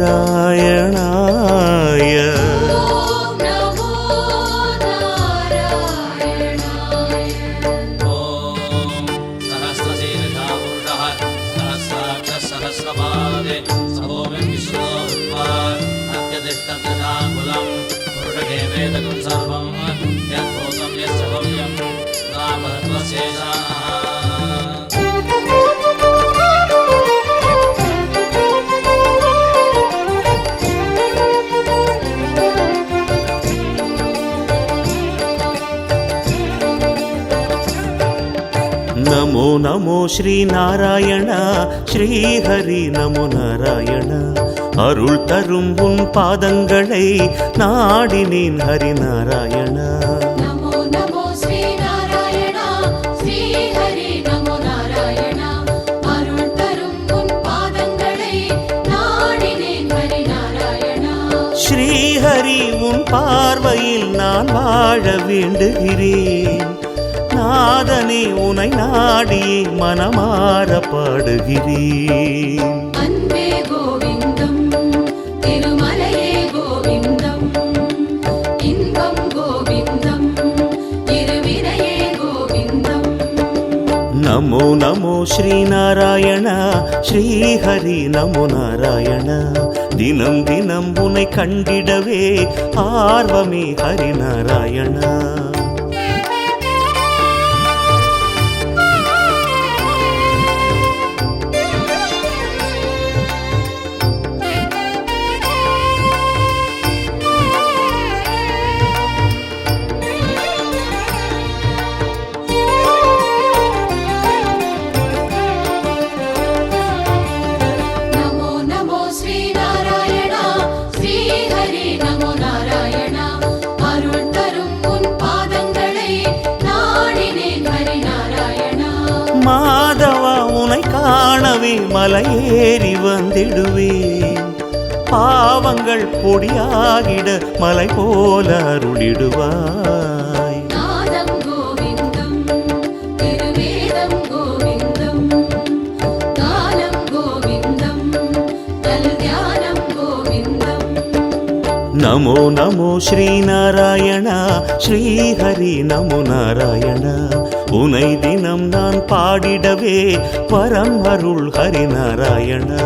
நாராயணாய. நமோ நமோ ஸ்ரீ நாராயணா ஸ்ரீ ஹரி நமோ நாராயண. அருள் தரும் உன் பாதங்களை நாடினேன் ஹரி நாராயணா. நமோ நமோ ஸ்ரீ நாராயணா ஸ்ரீ ஹரி நமோ நாராயணா. அருள் தரும் உன் பாதங்களை நாடினேன் ஹரி நாராயணா. ஸ்ரீ ஹரி உன் பார்வையில் நான் வாழ வேண்டுகிறேன். நாதனே உனை நாடியே மனமாற பாடுகிறேன். அன்பே கோவிந்தம் திருமலையே கோவிந்தம். இன்பம் கோவிந்தம் இருவினையே கோவிந்தம். நமோ நமோ ஸ்ரீ நாராயணா ஸ்ரீ ஹரி நமோ நாராயண. தினம் தினம் உனை கண்டிடவே ஆர்வமே ஹரி நாராயணா. மாதவா உனை காணவே மலையேறி வந்திடுவேன். பாவங்கள் பொடியாகிட மலை போல அருளிடுவாய். நாதம் கோவிந்தம் திருவேதம் கோவிந்தம். காலம் கோவிந்தம் கல்யாணம் கோவிந்தம். நமோ நமோ ஸ்ரீ நாராயணா ஸ்ரீ ஹரி நமோ நாராயண. உனை தினம் நான் பாடிடவே பரம் அருள் ஹரி நாராயணா.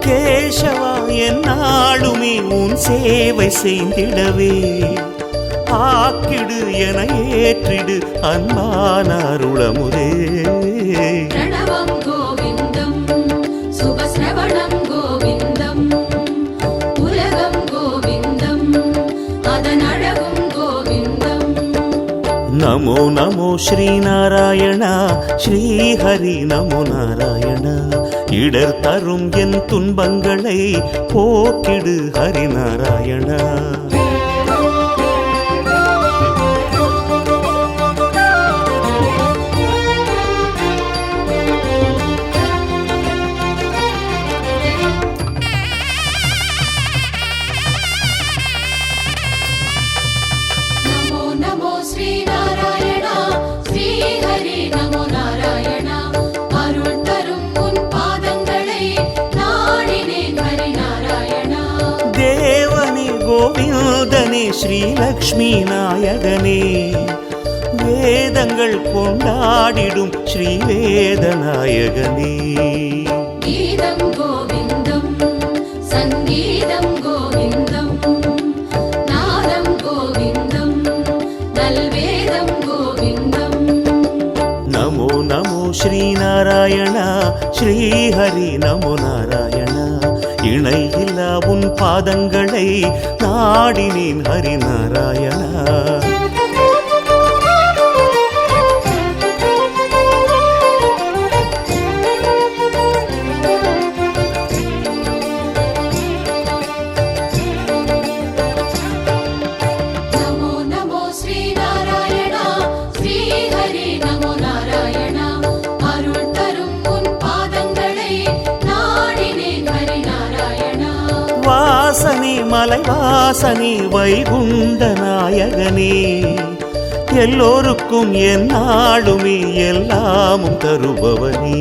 கேசவா என்னாலுமே உன் சேவை செய்திடவே ஆக்கிடு என ஏற்றிடு அன்பான அருளமுதே. பிரணவம் கோவிந்தம் சுபஸ்ரவணம் கோவிந்தம். உலகம் கோவிந்தம் அதன் அழகும் கோவிந்தம். நமோ நமோ ஸ்ரீ நாராயணா ஸ்ரீ ஹரி நமோ நாராயண. இடர் தரும் என் துன்பங்களை போக்கிடு ஹரி நாராயணா. நமோ நமோ ஸ்ரீ நாராயணா ஸ்ரீ ஹரி நமோ நாராயணா. அருள் தரும் உன் பாதங்களை நாடினேன் ஹரி நாராயணா. தேவனே கோவிந்தனே ஸ்ரீ லக்ஷ்மி நாயகனே. வேதங்கள் கொண்டாடிடும் ஸ்ரீ வேதநாயகனே. கீதம் கோவிந்தம் சங்கீதம் கோவிந்தம். நாதம் கோவிந்தம் நல்வேதம் கோவிந்தம். நமோ நமோ ஸ்ரீ நாராயணா ஸ்ரீ ஹரி நமோ நாராயண. இணையில்லா உன் பாதங்களை நாடினேன் ஹரி நாராயணா. வாசனே மலைவாசனே வைகுண்ட நாயகனே எல்லோருக்கும் என்னாலுமே எல்லாமும் தருபவனே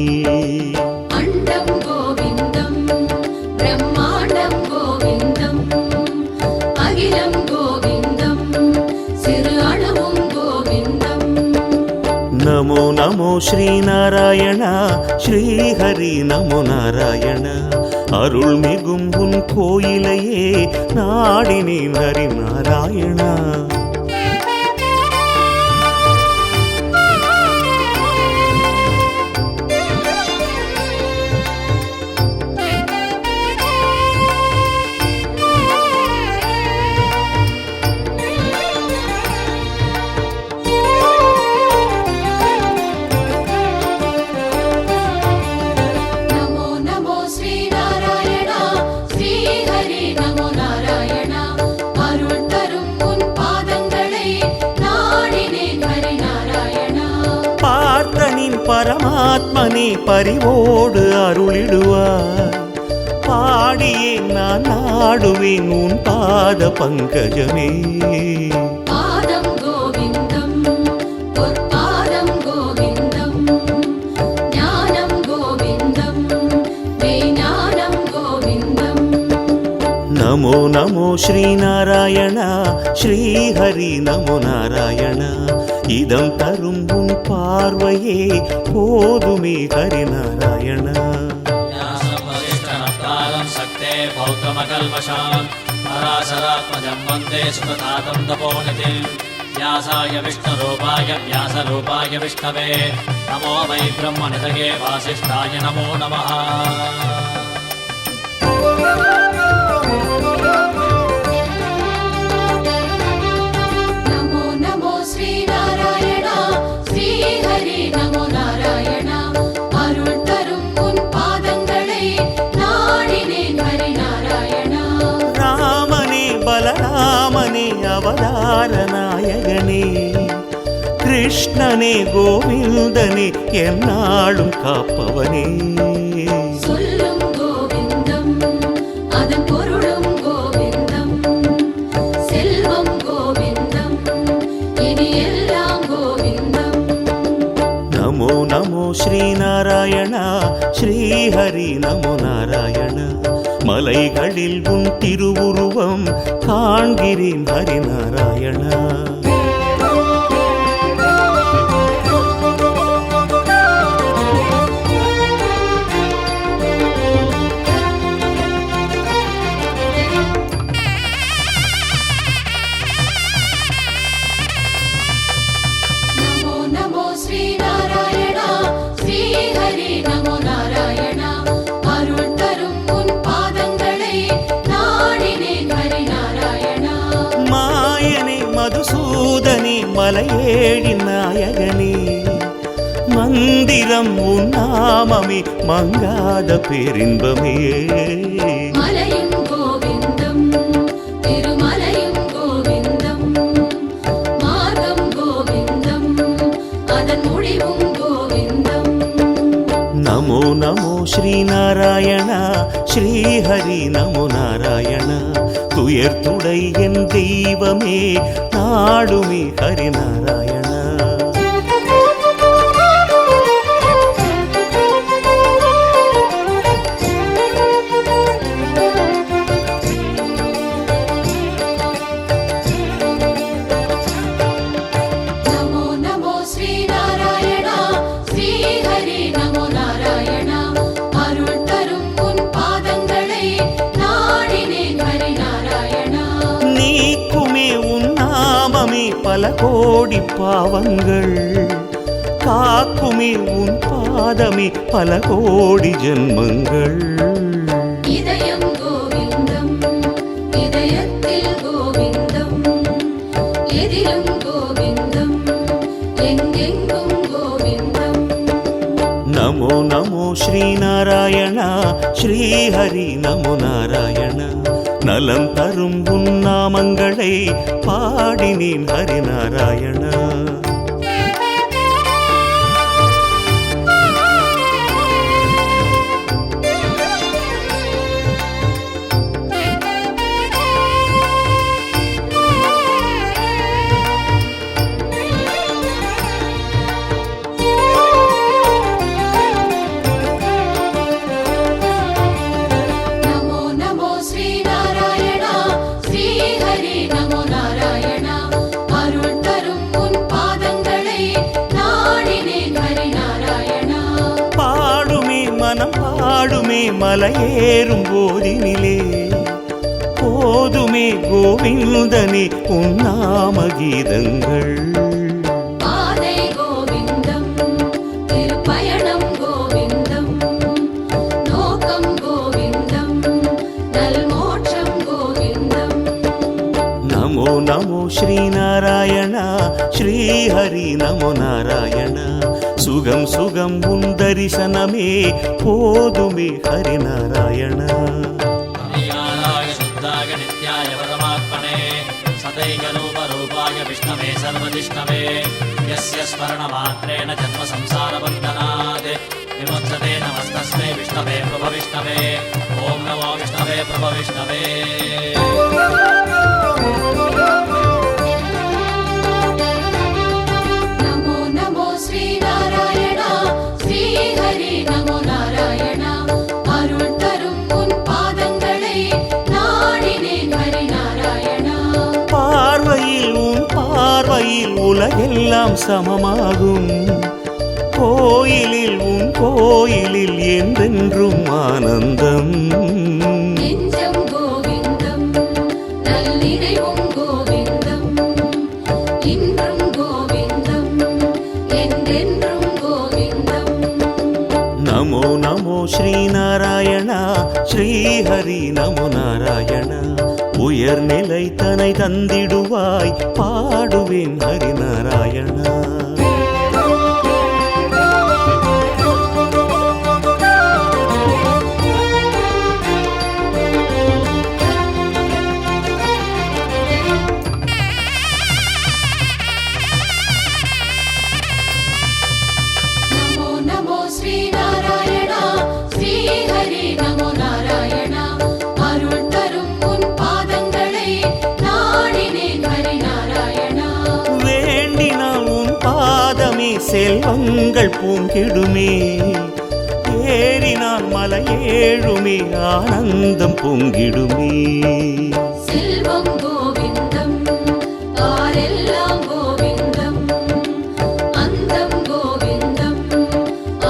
அண்டம் கோவிந்தம் பிரம்மாண்டம் கோவிந்தம் அகிலம் கோவிந்தம் சிறு அணுவும் கோவிந்தம் நமோ நமோ ஸ்ரீநாராயண ஸ்ரீஹரி நமோ நாராயண அருள் மிகும் உன் கோயிலையே நாடினேன் ஹரி நாராயணா நமோ நமோ ஸ்ரீநாராயணா ஸ்ரீஹரி நமோ நாராயணா அருள் தரும் உன் பாதங்களை நாடினேன் ஹரி நாராயணா பார்த்தனின் பரமாத்மனே பரிவோடு அருளிடுவார் பாடியே நான் நாடுவேன் உன் பாத பங்கஜமே பாதம் கோவிந்தம் பொற்பாதம் கோவிந்தம் ஞானம் கோவிந்தம் ஞானம் கோவிந்தம் நமோ நமோ ஸ்ரீநாராயண ஸ்ரீஹரி நமோ நாராயண இதம் தரும் உன் பார்வையே போதுமே ஹரி நாராயண शक्ते पौत्रमकल्मषान् पराशरात्मजं वन्दे सुप्रतातं तपोनिधिं व्यासाय विष्णुरूपाय व्यासरूपाय विष्णवे नमो वै ब्रह्मनिधये वासिष्ठाय नमो नमः நமோ நமோ ஸ்ரீநாராயணா ஸ்ரீஹரி நமோ நாராயணா அருள் தரும் உன் பாதங்களை நாடினேன் ஹரி நாராயணா ராமனே பலராமனே அவதார நாயகனே கிருஷ்ணனே கோவிந்தனே என்னாலும் காப்பவனே சொல்லும் கோவிந்தம் அதன் பொருளும் கோவிந்தம் செல்வம் கோவிந்தம் இனி எல்லாம் கோவிந்தம் நமோ நமோ ஸ்ரீநாராயண ஸ்ரீஹரி நமோ நாராயண மலைகளில் உன் திருவுருவம் காண்கிறேன் ஹரி நாராயண நமோ நமோ ஸ்ரீநாராயணா ஸ்ரீஹரி நமோ நாராயணா அருள் தரும் உன் பாதங்களை நாடினேன் ஹரி நாராயணா மாயனே மதுசூதனே மலையேழி நாயகனே மந்திரம் உன் நாமமே மங்காத பேரின்பமே மலையும் கோவிந்தம் திருமலையும் கோவிந்தம் மார்க்கம் கோவிந்தம் அதன் முடிவும் கோவிந்தம் நமோ நமோ ஸ்ரீநாராயண ஸ்ரீஹரி நமோ நாராயண துயர் துடை என் தெய்வமே நாடுமே ஹரி நாராயண நமோ நமோ ஸ்ரீநாராயணா ஸ்ரீஹரி நமோ நாராயணா அருள் தரும் உன் பாதங்களை நாடினேன் ஹரி நாராயணா நீக்குமே உன் நாமமே பல கோடி பாவங்கள் காக்குமே உன் பாதமே பல கோடி ஜென்மங்கள் இதயம் கோவிந்தம் இதயத்தில் கோவிந்தம் எதிலும் கோவிந்தம் எங்கெங்கும் கோவிந்தம் நமோ நமோ ஸ்ரீநாராயண ஸ்ரீஹரி நமோ நாராயண நலம் தரும் உன் நாமங்களை பாடினேன் ஹரி நாராயண மலையேறும் போதினிலே போதுமே கோவிந்தனே உன் நாம கீதங்கள். பாதை கோவிந்தம், திருப்பயணம் கோவிந்தம், நோக்கம் கோவிந்தம், நல்மோட்சம் கோவிந்தம். நமோ நமோ ஸ்ரீநாராயண ஸ்ரீஹரி நமோ நாராயண. சுகம் சுகம் உன் தரிசனமே போதுமே ஹரிநாராயண. கல்யாணாய சுத்தாய நித்யாய பரமாத்மனே சதைகரூபரூபாய விஷ்ணவே சர்வதிஷ்ணவே யஸ்ய ஸ்மரணமாத்ரேண ஜன்ம சம்சாரபந்தனாத் விமுச்யதே நமஸ்தஸ்மை விஷ்ணவே பிரபவிஷ்ணவே. ஓம் நமோ விஷ்ணவே பிரபவிஷ்ணவே. நமோ நமோ ஸ்ரீநாராயண ஸ்ரீஹரி நமோ நாராயண. அருள் தரும் உன் பாதங்களை நாடினேன் ஹரிநாராயணா. பார்வையில் உன் பார்வையில் உலகெல்லாம் சமமாகும். கோயிலில் உன் கோயிலில் என்றென்றும் ஆனந்தம். நெஞ்சம் கோவிந்தம், நல்லிறைவும் கோவிந்தம், இன்றும் கோவிந்தம், என்றென்றும் கோவிந்தம். நமோ நமோ ஸ்ரீநாராயண ஸ்ரீஹரி நமோ நாராயண. உயர்நிலை தனை தந்திடுவாய் பாடுவேன் ஹரிநாராயண. நமோ நமோ ஸ்ரீநாராயண ஸ்ரீஹரி நமோ நாராயண. அருள் தரும் உன் பாதங்களை நாடினேன் ஹரிநாராயணா. வேண்டினால் உன் பாதமே செல்வங்கள் பூங்கிடுமே. ஏறினால் மலையேழுமே ஆனந்தம் பொங்கிடுமே. செல்வம் கோவிந்தம், ஆரெல்லாம் கோவிந்தம், அந்தம் கோவிந்தம்,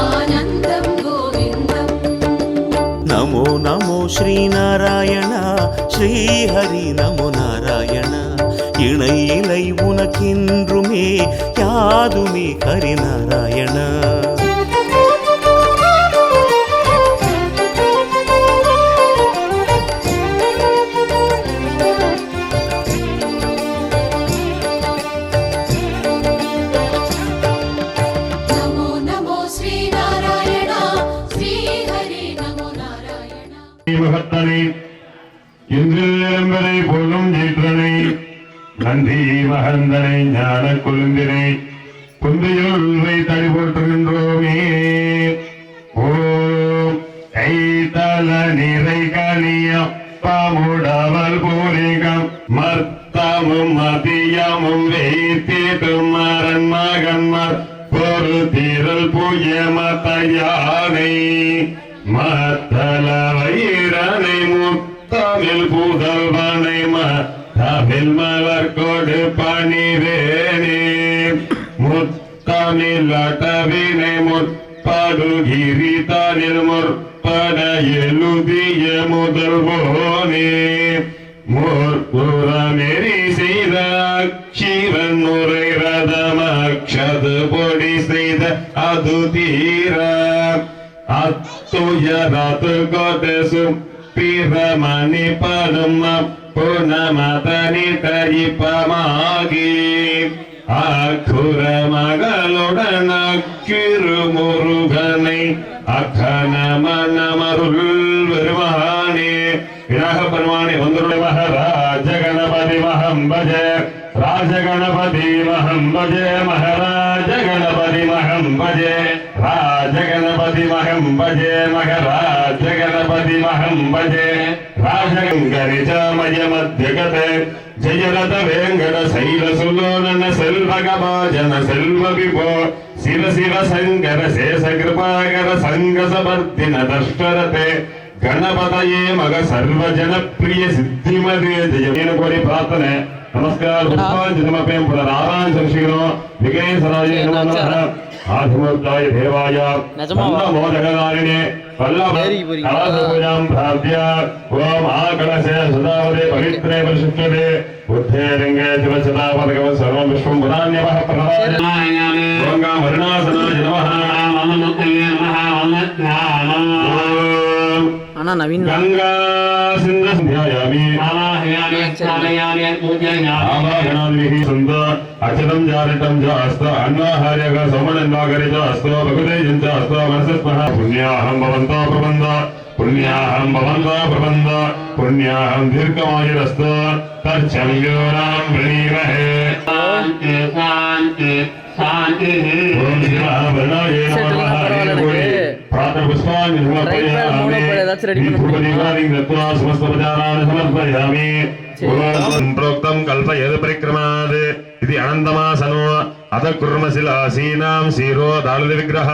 ஆனந்தம் கோவிந்தம். நமோ நமோ ஸ்ரீநாராயண ஸ்ரீஹரி நமோ நாராயண. இணை இலை உனக்கென்றுமே யாதுமே ஹரிநாராயண. நமோ நமோ ஸ்ரீநாராயண ஸ்ரீஹரி நமோ நாராயண. மகத்தனை இந்திரம்பரை போலும் ஜீற்றனை நந்தி மகந்தனை ஞான கொழுந்தினை குந்தையுள்வை தடி போற்றுகின்றோமே. ஓம் கைத்தல நிறை கனியம் பாமுடவல் பூரிகம் மர்த்தமும் மதியமும் வைத்தீட்டும் மரன் மகன்மார் பொறு தீரல் புய மத்தையானை மத்தல வைரனை முத்தமிழ் புதல்வனை தமிழ் மலர் கொடு பணிவேனே. முத்தமிழ் அட்டவினை முற்படுகிரி தனில் முற்பட எழுதிய முதல்வோனே. முற்புறநெறி செய்த அக்ஷிவன் உரை ரதமக்ஷது பொடி செய்த அது தீர அத்துயரது கொடசும் பிரமணி படும் புனமதனி தரிப்பமாகி அக்குர மகளுடன் அக்கிரு முருகனை அக்கனமனமருள் வருமானே. விநாயக பெருமானே வந்துருளை மகாராஜ கணபதி மகம் பஜ ராஜகணபதி மகம் பஜ மகாராஜ கணபதி மகம் பஜ ராஜகணபதி மகம் பஜ மகாராஜ கணபதி மகம் பஜ ராஜகங்கரிஜமய மத்தியகத ஜயரத வேங்கட சைல சுலோனன செல்வகபாஜன செல்வ விபோ சிவ சிவ சங்கர சேஷ கிருபாகர சங்க சபர்த்தின தஷ்டரதே ಗಣಪತಯೇ ಮಗ ಸರ್ವ ಜನಪ್ರಿಯ ಸಿದ್ಧಿಮದೇ ಜಯೇನ ಕೋರಿ ಪ್ರಾರ್ಥನೆ ನಮಸ್ಕಾರ ಪುಷ್ಪಾಂಜಲಿ ಸಮರ್ಪಯಾಮಿ ಪುನರಾರಾಧನೆ ಶ್ರೀಗಣೋ ವಿಘ್ನೇಶ್ವರಾಯ ನಮಃ. ఆధిమూర్తాయ దేవాయ మోదకదారిణే కళాపూజాం ప్రాప్య ఓం ఆకళసే సదావదే పవిత్రే పరిశుద్ధే బుద్ధే లింగే శివసదాపదకవ సర్వం విశ్వం పురాణ్యవః ప్రణవాయ గంగా వరుణాసనాయ నమః అన్న నవీన్ గంగా సింధు సంధ్యాయామి ఆవాహనాదిభిః సుంద అక్షతం జారితం చ హస్త అన్నాహార్యక సోమనన్వాకరి చ హస్తో భగవతేజం చ హస్తో మనసస్మః పుణ్యాహం భవంతో ప్రబంధ పుణ్యాహం భవంతో ప్రబంధ పుణ్యాహం దీర్ఘమాయురస్తో తర్చమ్యోరాం వృణీమహే ఓం శివాభరణాయ నమః ప్రాతః పుష్పాన్ని సమర్పయామి దీపదీపాన్ని దత్వా సమస్త ప్రజానాన్ని సమర్పయామి ప్రోక్తం కల్పయద్ పరిక్రమాద్ ఇది అనంతమాసనో అత కుర్మశిలాసీనాం శీరో దాళ విగ్రహ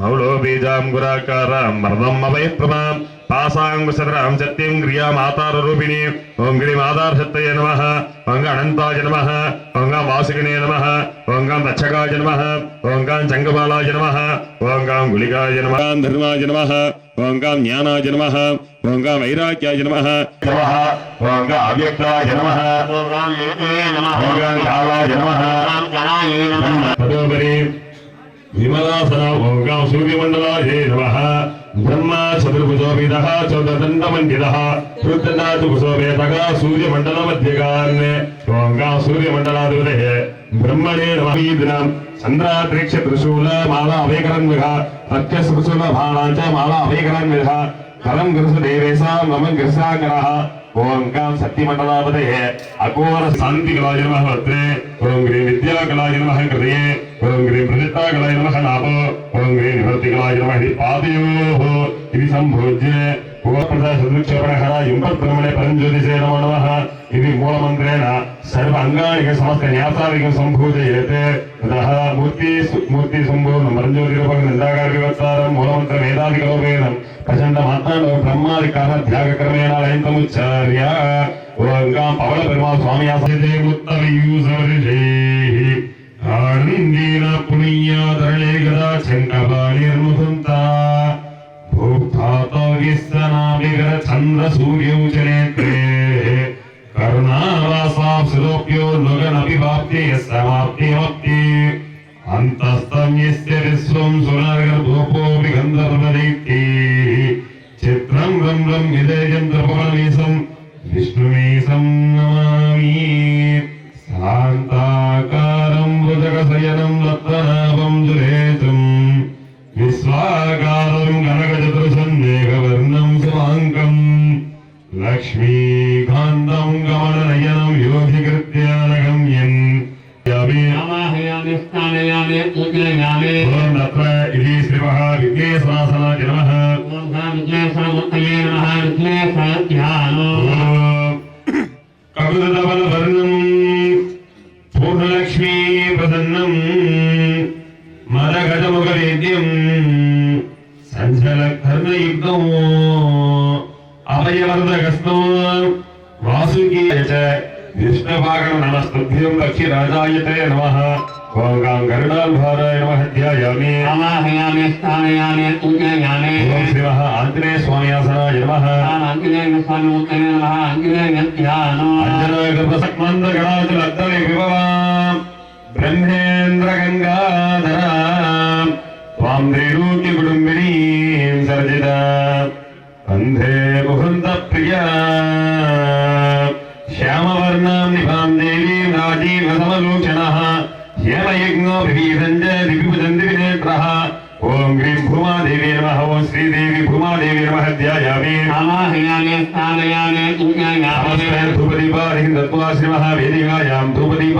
మౌళో బీజాం గురాకారాం మర్దం అవై ప్రమాం పాసాంగుశతరాం సత్యం క్రియామాతారూపిణి ఓం గిరిమాతార్షత్తయ నమః ఓం అనంతాయ నమః ఓం వాసుకినే నమః ఓం దక్షకాయ నమః ఓం చంగమాలాయ నమః ఓం గుళికాయ నమః ధర్మాయ నమః ఓం జ్ఞానాయ నమః ఓం వైరాగ్యాయ నమః ఓం అవ్యక్తాయ నమః ఓం కాలాయ నమః తదోపరి విమలాసన ఓం సూర్యమండలాయ నమః బ్రహ్మా చతుర్భుజోభిదః చౌదదండమండితః రుద్రనాథుభుజోభేదః సూర్యమండలమధ్యగాన్ ఓం సూర్యమండలాధిపతయే బ్రహ్మణే నమః దినం చంద్రాద్రీక్ష త్రిశూల మాలా అభయకరన్విః అత్యస్త త్రిశూల బాణాంచ మాలా అభయకరన్విః కరం గృహ దేవేశాం నమ గృహసాగరః ఓం సత్యమండలాపతయే అఘోర శాంతికలాయ నమః వత్రే ఓం గ్రీ విద్యాకలాయ నమః కృతయే ఓం గ్రీ ప్రజితాకలాయ నమః నాభో ఓం గ్రీ నివర్తికలాయ నమః పాదయోః ఇది సంభోజ్య ఓంప్రదృక్షోపణహర యుంపత్బ్రహ్మణే పరంజ్యోతిషే నమో నమః ఇది మూలమంత్రేణ సర్వ అంగానిక సమస్త న్యాసాదికం సంభూజయేత్ తతః మూర్తి సంపూర్ణ పరంజ్యోతిరూపక నిందాకార వివత్సారం మూలమంత్ర వేదాదికలోపేనం ప్రచండ మాత్రాండ బ్రహ్మాది కారణ త్యాగక్రమేణ లయంతముచ్చార్య ఓం పవన పెరుమాళ్ స్వామి ఆసరిషేః ఆనందీన పుణ్యాధరణే గదా చంకబాలిర్ముకుంతా భూతాతవ్యస్తనాభిగర చంద్ర సూర్యౌ చ నేత్రే కరుణావాసాప్సులోప్యో నుగనభివాప్తి సమాప్తిమప్తి అంతస్తం యస్య విశ్వం సురగర్భోపోపి గంధర్వదైత్యై చిత్రం బ్రహ్మం విజయంద్రపవనమీశం విష్ణుమీశం నమామి శాంతాకారం భుజగశయనం రత్ననాభం జురేతం విశ్వాకారం గణగజదృశం మేఘవర్ణం శుభాంకం లక్ష్మీకాంతం గమననయనం యోగికృత్యానగమ్యం ఇది శ్రీమః విఘ్నేశ్వరాసనాయ నమః కగుదబలవర్ణం పూర్ణలక్ష్మీ ప్రసన్నం మదగజముఖవేద్యం సంచలకర్ణయుక్తం అభయవర్ధగస్తం వాసుకీయ చ విష్ణుభాగం నమస్తుభ్యం లక్ష్మీరాజాయతే నమః ఓం గరుడాల్భారాయ నమః ధ్యాయామి ఓం శ్రీమః ఆంజనేయ స్వామి ఆసనాయ నమః అంజనాగర్భసక్మందగణాచలద్దలి విభవాం బ్రహ్మేంద్ర గంగాధరాం త్వాం త్రైలోక్య కుటుంబినీం సర్జిత వందే ముకుంద ప్రియా శ్యామవర్ణాం నిభాం దేవీం రాజీవ సమలోచనః హేమయజ్ఞో వివిధంజ దివిభుజంతి వినేత్రః ఓం గ్రీం భూమాదేవి నమః ఓం శ్రీదేవి భూమాదేవి నమః ధ్యాయామి నమస్తే ధూపదీపాదికం దత్వా శ్రీమః వేదికాయాం ధూపదీప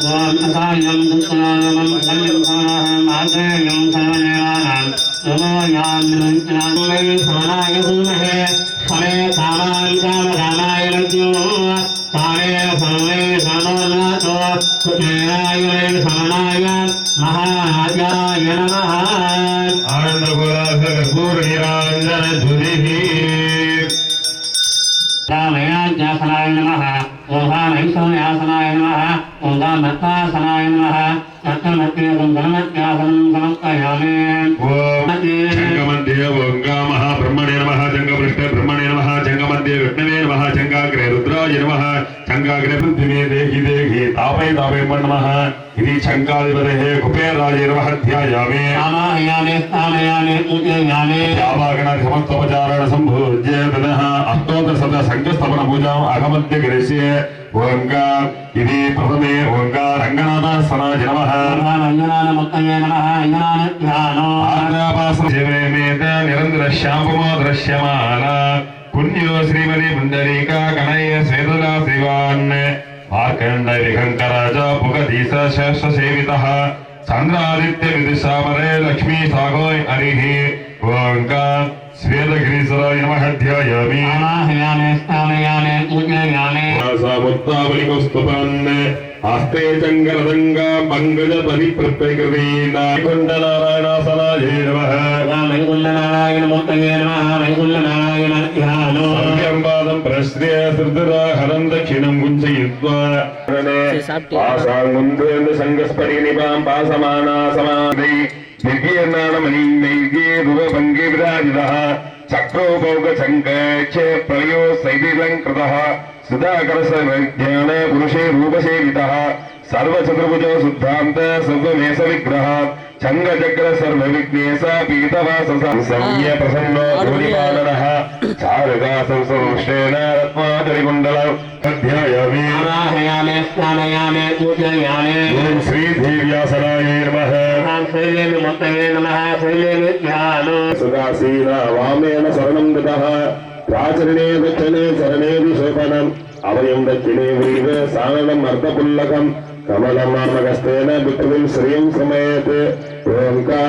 ఓం అసాయం దుఃఖనామం కల్యం మాత్రేయం సర్వదేవానాం నమోయాన్నంతనామై సమానాయ ధూమహే ఫలే కామాన్ కామకామాయ రజ్ఞో కాలే సర్వే సమోనాతో కుచేరాయ సమానాయ మహారాజాయ నమః ఆనందగోళాకర్పూరనిరాంజన జ్యోతిః రామయాజ్ఞాసనాయ నమః ఓం వైష్ణవ్యాసనాయ నమః ఓం దత్తాసనాయ నమః तत्तमत्येकं गणमत्यासं समर्पयामि जंगमध्ये ओंगा महाब्रह्मणे नमः जंगपृष्ठे ब्रह्मणे नमः जंगमध्ये विष्णवे नमः जंगाग्रे रुद्राय नमः जंगाग्रे पृथ्वी देहि देहि तापय तापय नमः इति शंकाधिपतेः कुबेराय नमः ध्यायामि स्थापयामि पूजयामि यावागण समस्तोपचारण संभूज्य ततः अष्टोत्तर शत संकस्तपन पूजाम् अहमद्य करिष्ये ओंगा इति प्रथमे ओंगा रंगनाथासनाय नमः रंगनाथमुक्तये नमः रंगनाथध्यानो शिवेमेत निरंतर श्यामो दृश्यमाना पुण्यो श्रीमति पुंडरीका गणय श्वेतला श्रीवान् मार्कंड विघंकराज पुगधीश शेष सेवितः चंद्रादित्य विदिशामरे लक्ष्मी सागोय हरिः ओंका श्वेतगिरीश्वराय नमः ध्यायामि स्थापयामि पूजयामि मुक्तावलिकोस्तुपन् हस्ते चंगरदंगा पंकज परिप्रत्यकृतीना कुंडनारायणासनाय नमः वैकुण्ठनारायणमूर्तये नमः वैकुण्ठनारायणध्यानो संपादं प्रश्रय श्रद्धरा हरं दक्षिणं गुंजयित्वा पासांगुन्द्रेन्द्र संगस्फटिकनिपां पासमाना समाधि निर्गीर्णाणमणिं नैर्गे रूपभङ्गे विराजितः चक्रोपौगचङ्के प्रयो सैदिलङ्कृतः सुधाकरसज्ञान पुरुषे रूपसेवितः सर्वचतुर्भुजो शुद्धान्त सर्वमेष विग्रह चंगचक्र सर्वविघ्नेश पीतवासः संज्ञ प्रसन्नो धूलिपालनः चारुगा संसंश्रेण रत्नाचलिकुण्डलं अध्यायामि स्थापयामि पूजयामि ओम श्री देव्यासनाय नमः श्रीदेवीमूर्तये नमः श्रीदेवीध्यानो सुदासीना वामेन शरणं ददः प्राचरणे दक्षिणे चरणे विशोभनम् अवयं दक्षिणे व्रीव साननम् अर्धपुल्लकम् कमलं मार्मगस्तेन विष्णुं श्रियं समयेत् ओंकार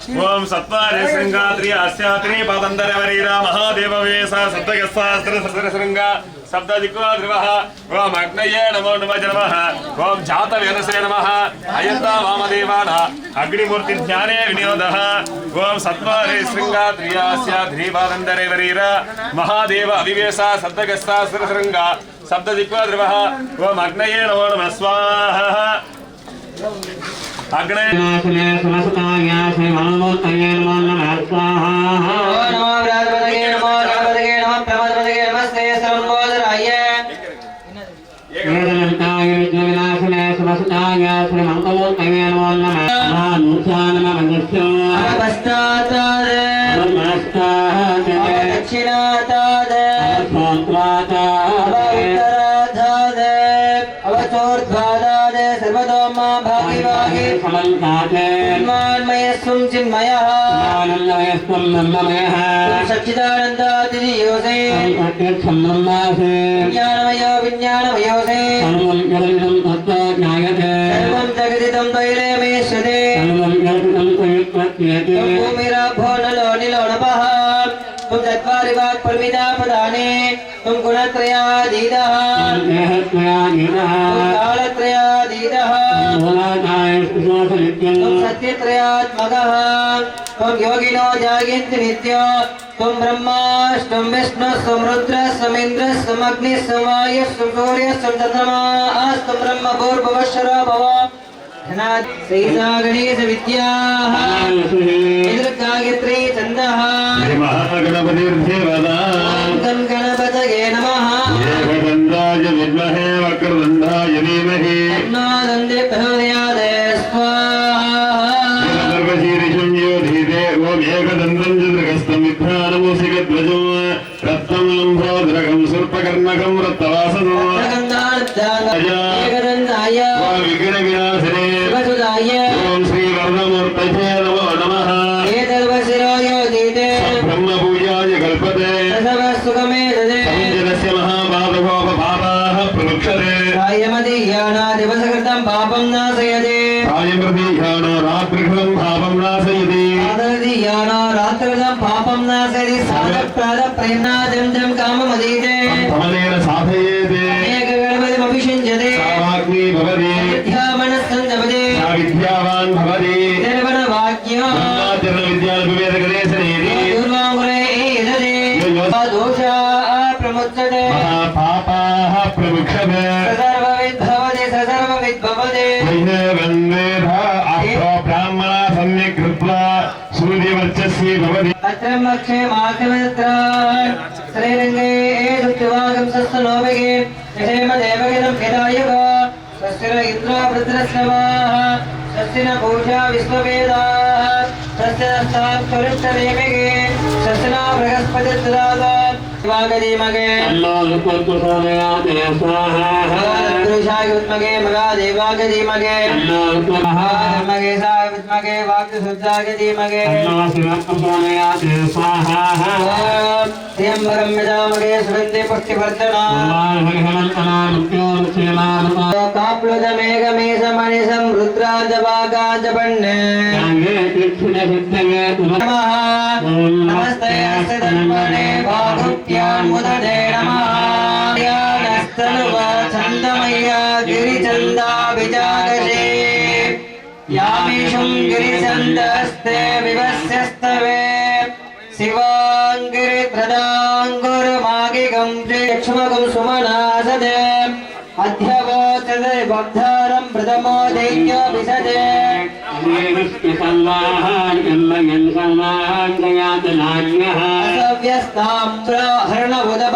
ओम सत्वारे श्रृंगाद्रि अस्यात्रि पदंतरवरीरा महादेव वेसा सप्तगस्सास्त्र श्रृंगा सप्तदिक्वाद्रिवः ओम अग्नये नमो नमः नमः ओम जातवेदसे नमः अयन्ता वामदेवाना अग्निमूर्ति ध्याने विनियोदः ओम सत्वारे श्रृंगाद्रि अस्यात्रि पदंतरवरीरा महादेव अविवेसा सप्तगस्सास्त्र श्रृंगा सप्तदिक्वाद्रिवः ओम अग्नये नमो नमः स्वाहा अग्ने समस्ताय श्री मनोमूर्तये नमो नमः स्वाहा नमो बृहस्पतये नमो गणपतये नमः प्रमदपतये नमस्ते सर्वोदराय वेदमन्ताय विघ्नविनाशिने समस्ताय श्री मनोमूर्तये नमो नमः नमः पश्चाताद नमस्ताद दक्षिणाताद उत्तराताद अवचोर्ध्वादाद सर्वतोमा भागिवाहि चिन्मयस्वं चिन्मयः आनन्दमयस्त्वं नन्दमयः सच्चिदानन्दादियोसे विज्ञानमयो विज्ञानमयोसे सर्वं तत्त्वज्ञायते सर्वं जगदिदं दैलेमेश्वरे सर्वं जगतं त्वयित्वक्रियते भूमिराभो नलो निलो नभः तुम चत्वारि वाक् परमिता पदानि तुम गुणत्रयाधीतः देहत्रयाधीतः कालत्रयाधीतः तुम सत्यत्रयात्मकः तुम योगिनो जायन्ति नित्यो तुम ब्रह्माष्टम विष्णुस्त्वं रुद्रस्त्वं इन्द्रस्त्वम् अग्निस्त्वं वायुस्त्वं सूर्यस्त्वं चन्द्रमास्त्वं ब्रह्म भूर्भुवस्सुरो भव श्रीसा गणेश विद्याः गायत्री चन्द्र गणपतिर्देवता गं गणपतये नमः एकदन्ताय विद्महे वक्रतुण्डाय धीमहि तन्नो दन्ते प्रचोदयात् स्वाहा सर्वशीर्षं यो धीते ॐ एकदन्तं चतुर्हस्तं विभ्राणमूषिकध्वजं रत्नं लम्भोदरकं सर्पकर्णकं रक्तवासनो एकदन्ताय विघ्नविनाशिने शिवसुताय ॐ श्रीवरदमूर्तये नमो नमः एतद्वशिरो यो दीते ब्रह्मपूजाय कल्पते प्रसवसुखमे ददे सञ्जनस्य महापादकोपपापाः प्रमुक्षते दिवसकृतं पापं नाशयते प्रायमृतिह्यानो रात्रिकृतं पापं नाशयति आदर्दियानो रात्रिकृतं पापं नाशयति साधप्रादप्रेम्णादिं जं काममदीते फलेन साधयेते एकगणपतिमभिषिञ्चते सावाग्नि भवति विद्यामनस्सञ्जपते सा विद्यावान् भवति निर्वणवाक्यो विद्याविवेकगणेशनेति दुर्वाङ्गुरे एदते दोषा प्रमुच्यते महापापाः प्रमुक्षते सर्वविद्भवति सर्वविद्भवति वैनवेध आप्तो ब्राह्मणा सम्यक् कृत्वा सूर्यवर्चस्वी भवति अत्रमक्षे माध्यमत्र श्रीरङ्गे सुत्युवागं सस्तनोभिगे यथेम देवगिनं हितायुग स्वस्ति न इन्द्रो वृत्रश्रवाः स्वस्ति न पूषा विश्ववेदाः स्वस्ति नस्तात् स्वरिष्ठदेविगे स्वस्ति न बृहस्पतिर्ददात् वागदीमगे पुरुषाय विद्मगे मगादेवागदीमगे महाधर्मगे साय विद्मगे वाग्सुजागदीमगे त्र्यम्बकं यजामहे सुगन्धे पुष्टिवर्धनम् काप्लुतमेघमेशमणिशं रुद्राजवागाजपन्ने नमः नमस्ते अस्य तन्मने भागुप्यान्मुदते नमः छन्दमय्या गिरिचन्दाभिजागशे यामिषुं गिरिचन्दस्ते विवस्यस्तवे शिवाङ्गिरिप्रदाङ्गुरमागिगं चक्षुमगं सुमनासदे अध्यवोचते बद्धारं प्रथमो दैत्यो विसदे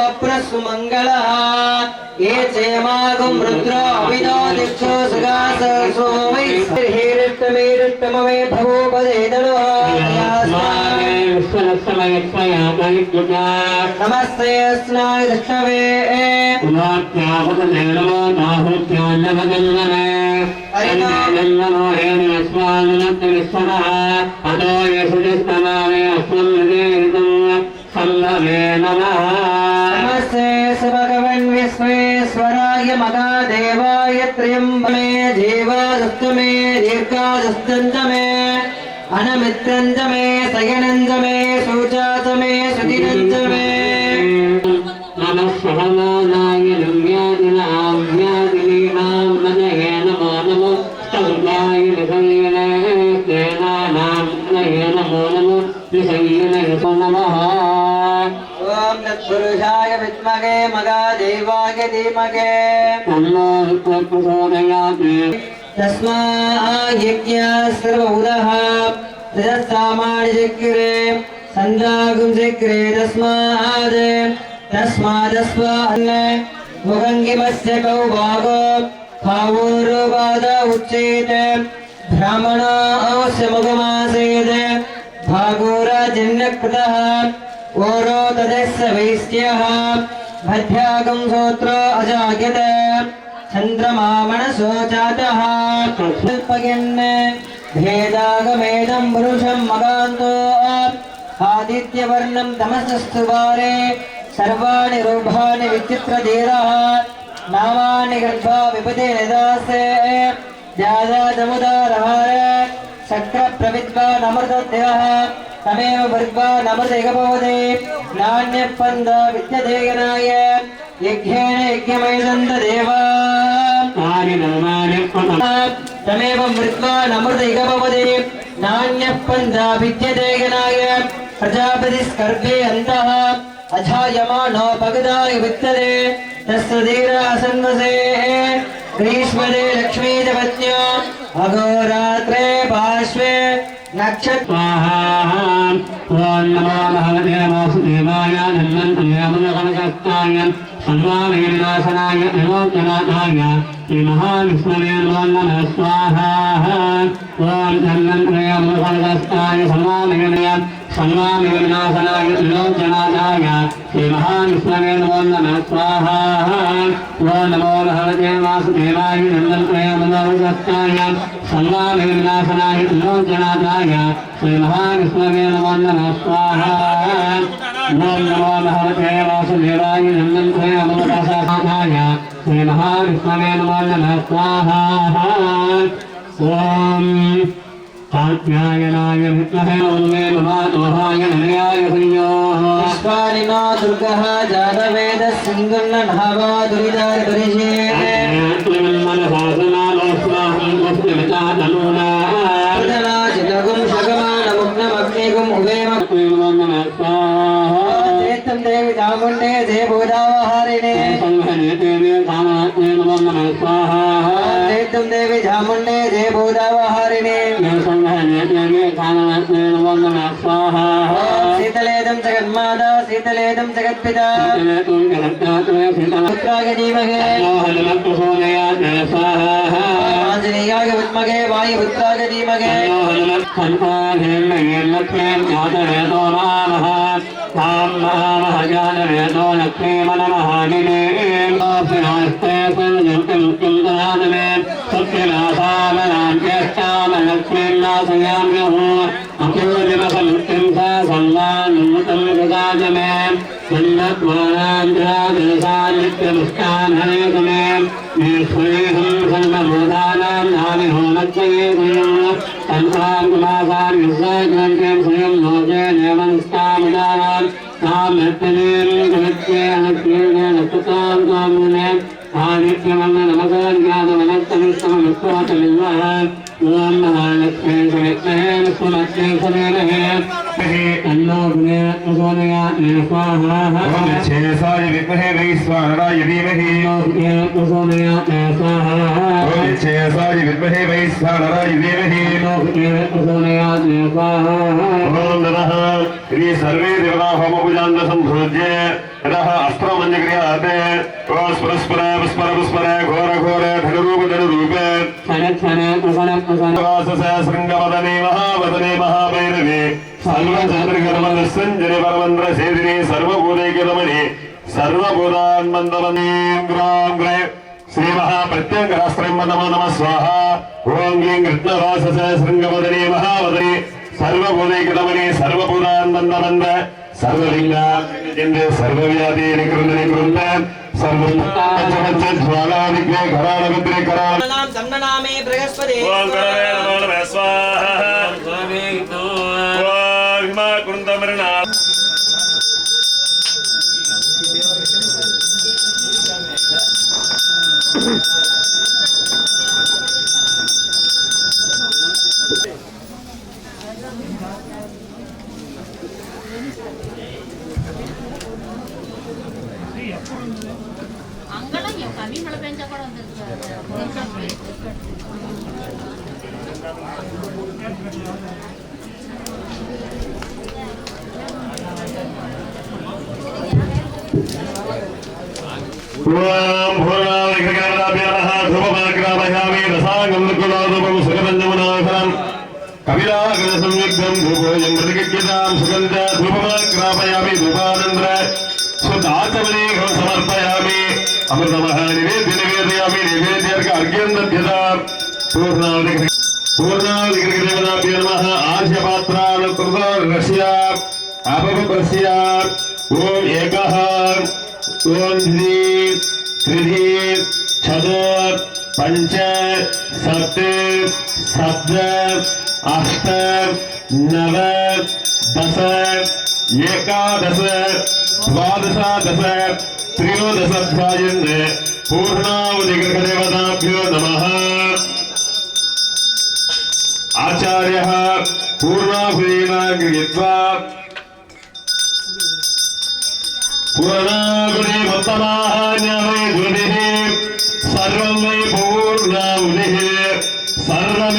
असव्यस्ताम्रहरणउदबप्रसुमङ्गलः ये चेमागुं रुद्रो अविदो दिक्षो सुगासो वै हिरिष्टमे भवोपदेदलो नमस्ते स्नाय दृष्टवे नमस्ते भगवन् विश्वेश्वराय महादेवाय त्र्यम्बमे जीवादस्तमे दीर्घादस्तमे अनमित्रञ्जमे शयनञ्जमे शौचातमे सुदिनञ्जमे नमः सहनानाय नव्यादिनाव्यादिनीनां नजये नमो नमो स्तुताय निसंयने तेनानां नये नमो नमो निसंयने नमः ॐ तत्पुरुषाय विद्महे मगादेवाय धीमहि तन्नो प्रचोदयात् तस्मायज्ञा सर्वउदः तदस्सामानि चक्रे सन्दागुं चक्रे तस्मादस्वान् मुखङ्गिमस्य कौ भागो भावोरुपाद उच्चेत ब्राह्मणोऽस्य मुखमासेत् भागोराजन्यकृतः ओरो तदस्य वैश्यः भद्भ्यागं श्रोत्रो अजाग्यत चन्द्रमा मनसो जातः कल्पयन् भेदागमेदं पुरुषं मगान्तो आदित्यवर्णं तमसस्तु वारे सर्वाणि रूपाणि विचित्रधीरः नामानि गर्भा विपदे निदासे जादादमुदारहार शक्रप्रविद्वानमृतदेवः तमेव भृद्वानमृतैकभवते नान्यपन्द विद्यतेयनाय यज्ञेन यज्ञमैदन्तदेवा तमेव मृत्वानमृतैकभवते नान्यपन्द विद्यतेयनाय प्रजापतिस्कर्भे अन्तः अजायमानो भगदाय वित्तते तस्य धीरा सन्वसे ग्रीष्मदे लक्ष्मीजपत्न्यो अहोरात्रे पार्श्वे नक्षत्र ओम नमो भगवते वासुदेवाय नन्दनतनयामनकनकस्ताय सर्वाभिनाशनाय विमोचनाय श्रीमहाविष्णवे नमो नमः स्वाहा ओम नन्दनतनयामनकनकस्ताय सर्वाभिनाशनाय विमोचनाय श्रीमहाविष्णवे नमो नमः स्वाहा ओम नमो भगवते वासुदेवाय नन्दनतनयामनकनकस्ताय सर्वाभिनाशनाय विमोचनाय श्रीमहाविष्णवे नमो नमः स्वाहा ओम नमो भगवते वासुदेवाय नन्दनतनयामनकनकस्ताय श्रीमहाविष्णवे नमो नमः स्वाहा ओम कात्यायनाय विद्महे उन्मे महाय नयाय संयोः पुष्पालिनो दुर्गः जातवेद सिंगन्नभावा दुरिदार परिषे चितगुं शगमानमुग्नमग्निगुं उभेम चेत्तं देवी चामुण्डे जय भूदावहारिणे चेत्तं देवी चामुण्डे जय भूदावहारिणे शीतलेदं जगन्माता शीतलेदं जगत्पिता पुत्राय धीमहि आञ्जनेयाय विद्महे वायुपुत्राय धीमहि छेसाय विद्महे वैश्वानराय धीमहि छेसाय विद्महे वैश्वानराय धीमहि ओम नमः श्री सर्वे देवता होमपूजान्त संभूज्य यतः अस्त्रमञ्जक्रियाते ओम स्परस्पर पुष्पर पुष्पर घोर घोर धनुरूप धनुरूप वाससे शृङ्गवदने महावदने महाभैरवे सर्वचन्द्रकर्मदस्सञ्जने परमन्द्रसेदिने सर्वभूतैकरमणे सर्वभूतान्मन्दवनेन्द्राङ्ग्रे श्रीमहाप्रत्यङ्गरास्त्रं नमो नमः स्वाहा ॐ गिं कृष्णवाससे शृङ्गवदने महावदने सर्वभूतैकरमणे सर्वभूतान्मन्दवन्द सर्वलिङ्गान्देन्द्र सर्वव्याधि निकृन्द निकृन्द सर्वज्वालादिग्ने कराळविद्रे कराळ नाम तन्ननामे बृहस्पति ओम करवे नमो नमः स्वाहा ओम हिमा कुरुन्दमृणा ಅಂಗಳ ಕಮ್ಮಿ ಮಳೆ ಬೆಂಚ ಕೂಡ ओम भूर्णाविघ्नकर्णाभ्यः धूपमाग्रामयामि रसाङ्गं कुलादुपं सुगन्धमनोहरं कविलागरसंयुक्तं धूपोऽयं प्रतिगृह्यतां सुगन्ध धूपमाग्रामयामि धूपानन्द्र शुद्धाचमनीकं समर्पयामि अमृतमः निवेदयामि निवेद्यार्घ अर्घ्यं दध्यताम् पूर्णाविघ्नकर्णाभ्यो नमः आर्षपात्रानुकृतरस्य अपपप्रस्य ओम एकः ओम द्वि त्रिधि चतुर् पंच सप्त सप्त अष्ट नव दश एकादश द्वादशादश त्रयोदशाध्यायन् पूर्णावधिग्रहदेवताभ्यो नमः आचार्यः पूर्णाहुतिं गृहीत्वा पूर्णाहुति उत्तमाहान्यवै धुनिः सर्वं वै पूर्णाहुतिः सर्वं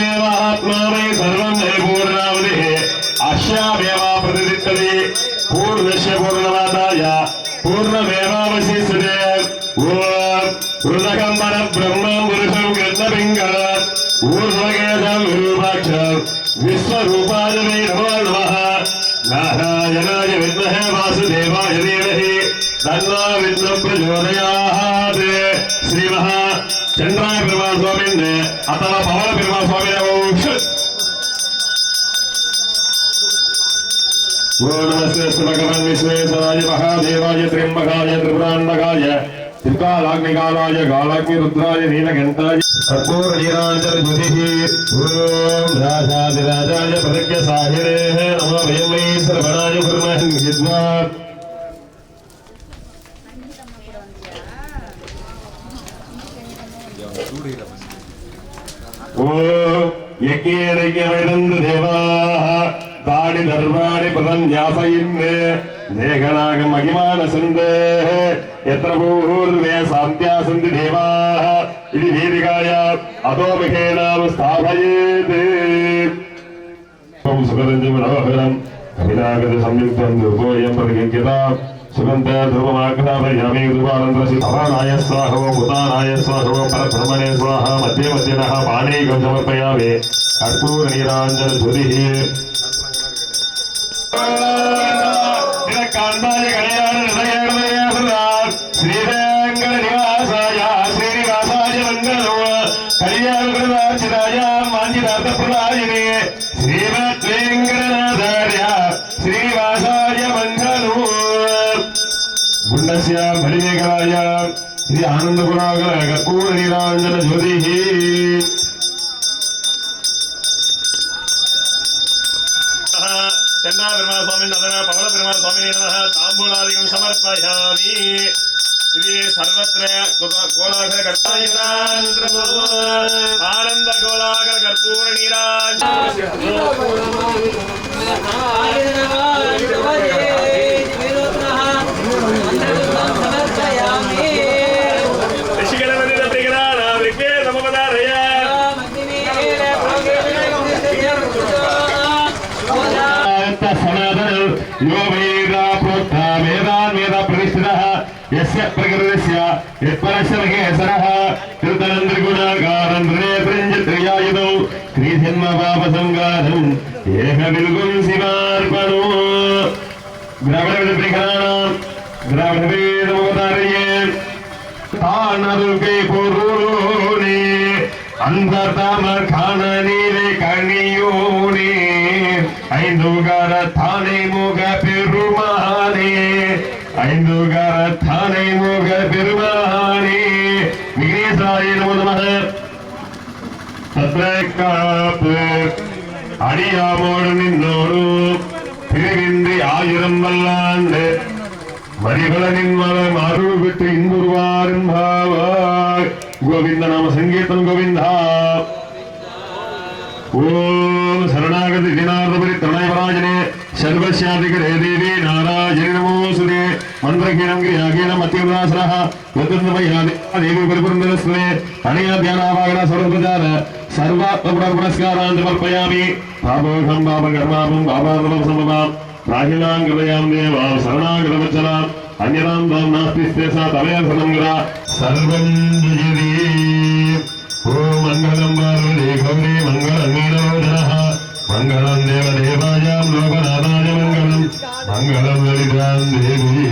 नारायणाय नमो नमः नारायणाय विद्महे वासुदेवाय धीमहि तन्नो विष्णुः प्रचोदयात् श्रीमः चंद्राय पेरुमाळ स्वामिने अथवा पवन पेरुमाळ स्वामिने ओम नमस्ते भगवान विश्वेश्वराय महादेवाय त्र्यंबकाय त्रिपुरांतकाय त्रिकालाग्निकालाय कालाग्नि रुद्राय नीलकंठाय कर्पूर नीलांजन ज्योतिः ओम राजाधिराजाय प्रज्ञ साहिरे नमो वयमै सर्वणाय कुर्मः यद्वा ओम यज्ञ देवाः तानि धर्माणि पदं न्यासयिन्ने देहनाग महिमान सन्दे यत्र पूर्वे सान्त्या सन्ति देवाः इति वेदिकाया अतो महेनाम स्थापयेत् ओम सुगन्धं मनोहरं कविनागत संयुक्तं धूपोऽयं परिगृह्यता सुगन्ध धूपमाग्रापयामि धूपानन्तरं भवानाय स्वाहा भूतानाय स्वाहा परब्रह्मणे स्वाहा मध्ये मध्यनः पाणिकं समर्पयामि कर्पूर नीलाञ्जन ज्योतिः कांदाय कल्याण श्रीरंगण निवासाय श्रीनिवासाय मंगलो कल्याणप्रदाचिताय मांजिनाथप्रदायिने श्रीमद्वेंकटनाथार्य श्रीनिवासाय मंगलो गुण्डस्य बलिमेघराय श्री आनंदगुणाकर कर्पूर नीलांजन ज्योतिः चंद्रा पेरुमाळ स्वामी नमः पवन पेरुमाळ स्वामी नमः तांबूलादिकं समर्पयामि इति सर्वत्र कोलाहल कर्तायितान्त्रमो आनंद कोलाहल कर्पूर यो वेदा प्रोक्ता वेदान् वेद प्रतिष्ठितः यस्य प्रकृतिस्य यत्परस्य महेश्वरः कृतनन्द्रिगुणाकारं त्रिनेत्रञ्जत्रियायुधौ श्रीजन्मपापसंगारम् एकबिल्कुं शिवार्पणो द्रविडविदग्रहाणां द्रविडवेदमवतारये तानरुके पुरुणे अन्तर्तामखाननीले कणियोने ஐந்துகர தானை முக பெருமானே ஐந்துகர தானை முக பெருமானே விக்னேசாய நமோ நமः தத்ரகாப்பு அடியாமோடு நின்னோடு பிரிவின்றி ஆயிரம் வல்லாண்டு மரிபலனின் மலம் அருள் விட்டு இன்புருவாரின் பாவாய் கோவிந்த நாம சங்கீர்த்தம் கோவிந்தா ओम शरणागति दिनार्दपरि तृणयपराजने सर्वस्याधिकरे देवी नारायणे नमोऽस्तुते मन्त्रहीनं क्रियाहीनं मत्यवदासनः यद्वन्द्वमयादि देवी परिपूर्णस्वे अनया ध्यानावागण सर्वप्रचार सर्वात्मपुनस्कारान् समर्पयामि पापोघं पापकर्मापं पापात्मं सममां राहिणां कृपयां देवां शरणागतवत्सलां अन्यतां त्वां नास्ति सा तवया शरणं सर्वं जयति ओम मंगलम पार्वती गौरी मंगलम नीलोदरः मंगलम देवदेवायां लोकनाथाय मंगलम मंगलम ललितां देवी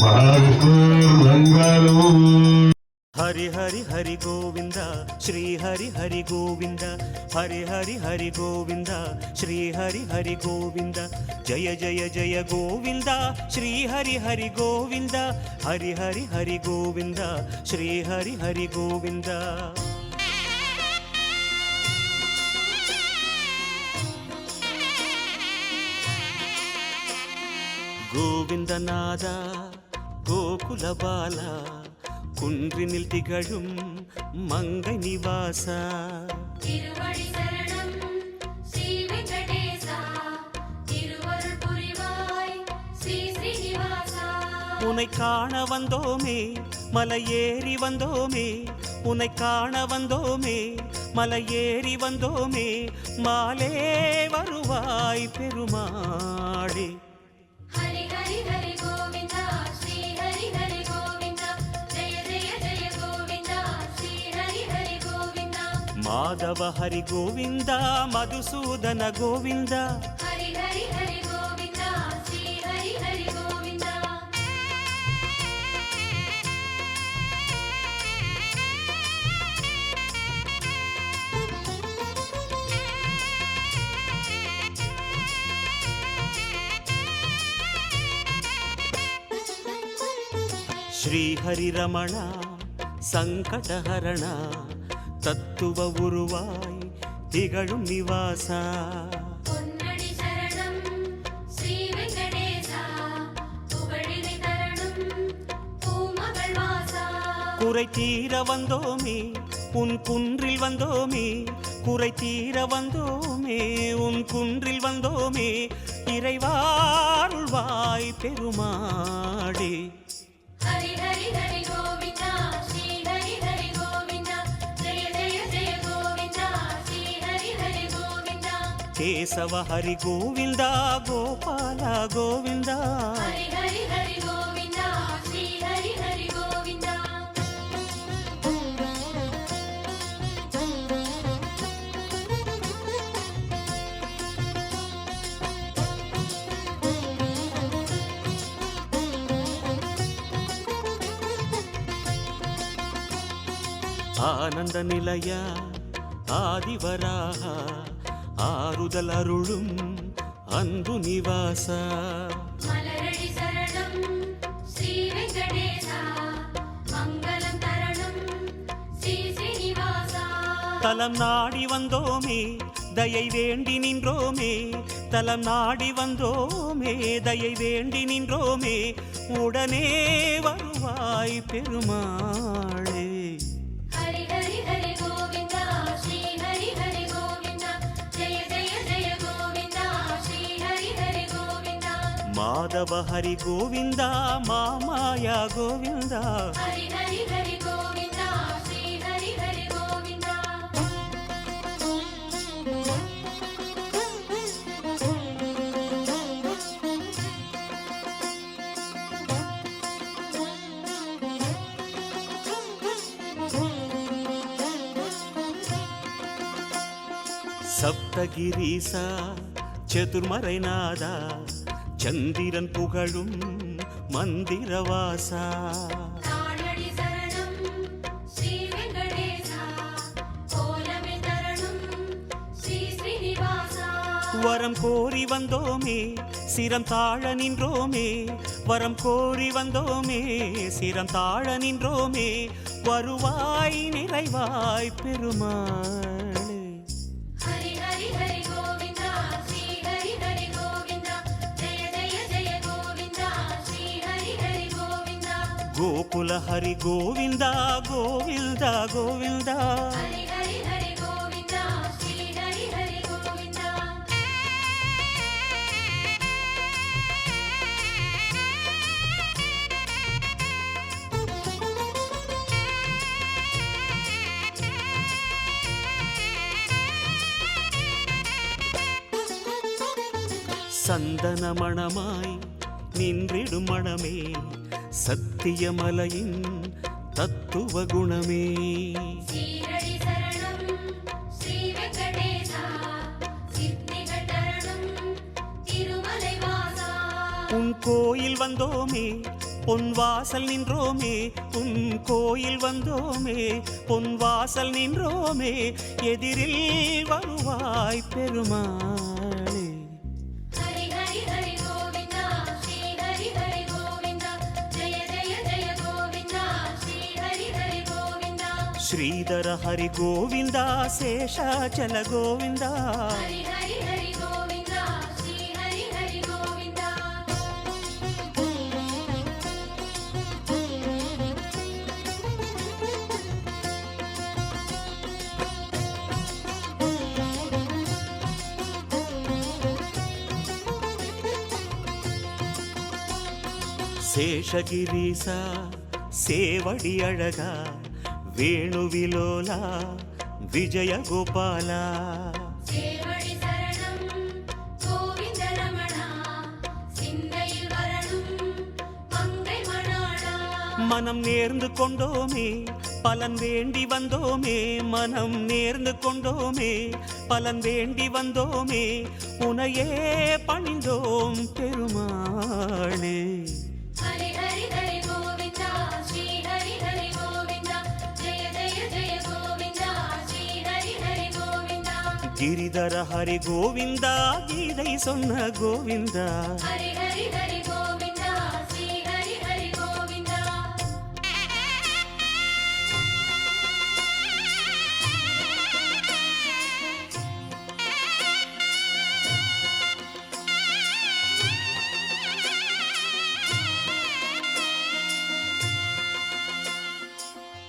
महाविष्णुर्मंगलम् हरि हरि हरि गोविंद श्री हरि हरि गोविंद हरि हरि हरि गोविंद श्री हरि हरि गोविंद जय जय जय गोविंद श्री हरि हरि गोविंद हरि हरि हरि गोविंद श्री हरि हरि गोविंद गोविंदनाद गोकुल बाला குன்றினில் திகழும் மங்கை நிவாசா திருவடி சரணம் ஸ்ரீ வெங்கடேசா திருவருள் புரிவாய் ஸ்ரீ ஸ்ரீனிவாசா உன்னை காண வந்தோமே மலை ஏறி வந்தோமே உன்னை காண வந்தோமே மலை ஏறி வந்தோமே மாலே வருவாய் பெருமாளே ஹரி ஹரி ஹரி கோவிந்தா ஸ்ரீ ஹரி ஹரி கோவிந்தா ஜெய ஜெய ஜெய கோவிந்தா ஸ்ரீ ஹரி ஹரி கோவிந்தா మాధవ హరి గోవింద మధుసూదన గోవింద హరి హరి హరి గోవింద శ్రీ హరి హరి గోవింద ஸ்ரீஹரி ரமண சங்கடஹரண தத்துவ உருவாய் திகழும் நிவாசா பொன்னடி சரணம் ஸ்ரீ வெங்கடேசா புகழினை தரணும் பூமகள் வாசா குறை தீர வந்தோமே உன் குன்றில் வந்தோமே குறை தீர வந்தோமே உன் குன்றில் வந்தோமே இறைவாருள்வாய் பெருமாடே ஹரி ஹரி ஹரி கோவிந்தா ஸ்ரீ ஹரி ஹரி கோவிந்தா ஜெய ஜெய ஜெய கோவிந்தா ஸ்ரீ ஹரி ஹரி கோவிந்தா கேசவ ஹரி கோவிந்தா கோபால கோவிந்தா ஹரி ஹரி ஹரி கோவிந்தா ஸ்ரீ ஹரி ஹரி கோவிந்தா ஆனந்த நிலைய ஆதிவராக ஆறுதல் அருளும் அன்பு நிவாச மலரடி சரணம் ஸ்ரீ வெங்கடேசா மங்களம் தரணும் ஸ்ரீ ஸ்ரீனிவாசா தலம் நாடி வந்தோமே தயை வேண்டி நின்றோமே தலம் நாடி வந்தோமே தயை வேண்டி நின்றோமே உடனே வருவாய் பெருமாளே ஹரி ஹரி ஹரி கோவிந்தா ஸ்ரீ ஹரி ஹரி கோவிந்தா ஜெய ஜெய ஜெய கோவிந்தா ஸ்ரீ ஹரி ஹரி கோவிந்தா மாதவ ஹரி கோவிந்தா மாமாயா கோவிந்தா ஹரி ஹரி ஹரி கோவிந்தா ஸ்ரீ ஹரி ஹரி கோவிந்தா சப்தகிரீசா சதுர்மறைநாதா சந்திரன் புகழும் மந்திரவாசா தானடி சரணம் ஸ்ரீ வெங்கடேசா கோலமே தரணும் ஸ்ரீ ஸ்ரீனிவாசா வரம் கோரி வந்தோமே சிரம் தாழ நின்றோமே வரம் கோரி வந்தோமே சிரம் தாழ நின்றோமே வருவாய் நிறைவாய் பெருமாளே ஹரி ஹரி ஹரி கோவிந்தா ஸ்ரீ ஹரி ஹரி கோவிந்தா ஜெய ஜெய ஜெய கோவிந்தா ஸ்ரீ ஹரி ஹரி கோவிந்தா கோகுல ஹரி கோவிந்தா கோவிந்தா கோவிந்தா ஹரி ஹரி ஹரி கோவிந்தா ஸ்ரீ ஹரி ஹரி கோவிந்தா சந்தன மணமாய் நின்றிடும் மணமே சத்தியமலையின் தத்துவ குணமே ஸ்ரீரடி சரணம் ஸ்ரீ வெங்கடேசா சித்திகள் தரணும் திருமலை வாசா உன் கோயில் வந்தோமே பொன் வாசல் நின்றோமே உன் கோயில் வந்தோமே பொன் வாசல் நின்றோமே எதிரில் வருவாய் பெருமாளே ஹரி ஹரி ஹரி கோவிந்தா ஸ்ரீ ஹரி ஹரி கோவிந்தா ஜெய ஜெய ஜெய கோவிந்தா ஸ்ரீ ஹரி ஹரி கோவிந்தா ಶ್ರೀಧರ ಹರಿ ಗೋವಿಂದ ಶೇಷಾಚಲ ಗೋವಿಂದ ஹரி ஹரி ஹரி கோவிந்தா ஸ்ரீ ஹரி ஹரி கோவிந்தா ಶೇಷಗಿರೀಸ ಸೇವಡಿ ಅಳಗ ವೇಣುವಿಲೋಲ ವಿಜಯ ಗೋಪಾಲ சேவடி சரணம் கோவிந்த ரமணா சிந்தையில் வரணும் மங்கை மணாளா மனம் நேர்ந்து கொண்டோமே பலன் வேண்டி வந்தோமே மனம் நேர்ந்து கொண்டோமே பலன் வேண்டி வந்தோமே உனையே பணிந்தோம் பெருமாளே ஹரி ஹரி ஹரி கோவிந்தா ஸ்ரீ ஹரி ஹரி கோவிந்தா ஜெய ஜெய ஜெய கோவிந்தா ஸ்ரீ ஹரி ஹரி கோவிந்தா கிரிதர ஹரி கோவிந்தா கீதை சொன்ன கோவிந்தா ஹரி ஹரி ஹரி கோவிந்தா ஸ்ரீ ஹரி ஹரி கோவிந்தா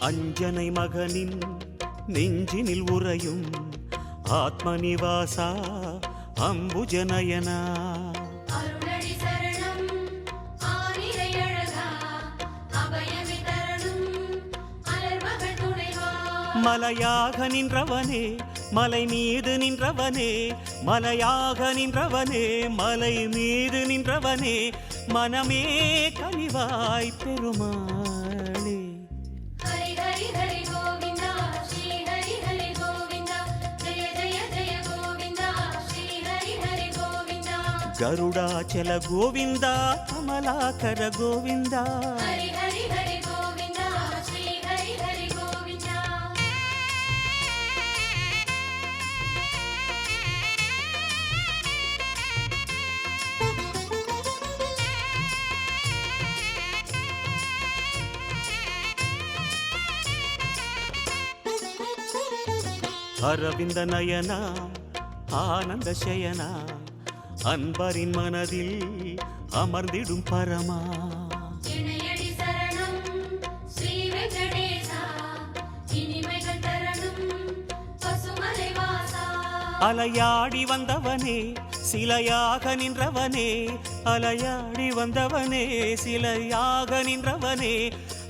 அஞ்சனை மகனின் நெஞ்சினில் உறையும் ஆத்மநிவாசா அம்புஜனயனா அருளடி சரணம் ஆனிரை அழகா அபயமி தரணும் அலர்மகள் துணைவா மலையாக நின்றவனே மலை மீது நின்றவனே மலையாக நின்றவனே மலை மீது நின்றவனே மனமே கனிவாய் பெருமாளே ஹரி ஹரி ஹரி கோவிந்தா ஸ்ரீ ஹரி ஹரி கோவிந்தா ஜெய ஜெய ஜெய கோவிந்தா ஸ்ரீ ஹரி ஹரி கோவிந்தா கருடாச்சல கோவிந்தா கமலாகர கோவிந்தா ஹரி ஹரி ஹரி கோவிந்தா ஸ்ரீ ஹரி ஹரி கோவிந்தா அரவிந்த நயனா ஆனந்த சயனா அன்பரின் மனதில் அமர்ந்திடும் பரமா இணையடி சரணம் ஸ்ரீ வெங்கடேசா இனிமைகள் தரணும் பசுமலை வாசா அலையாடி வந்தவனே சிலையாக நின்றவனே அலையாடி வந்தவனே சிலையாக நின்றவனே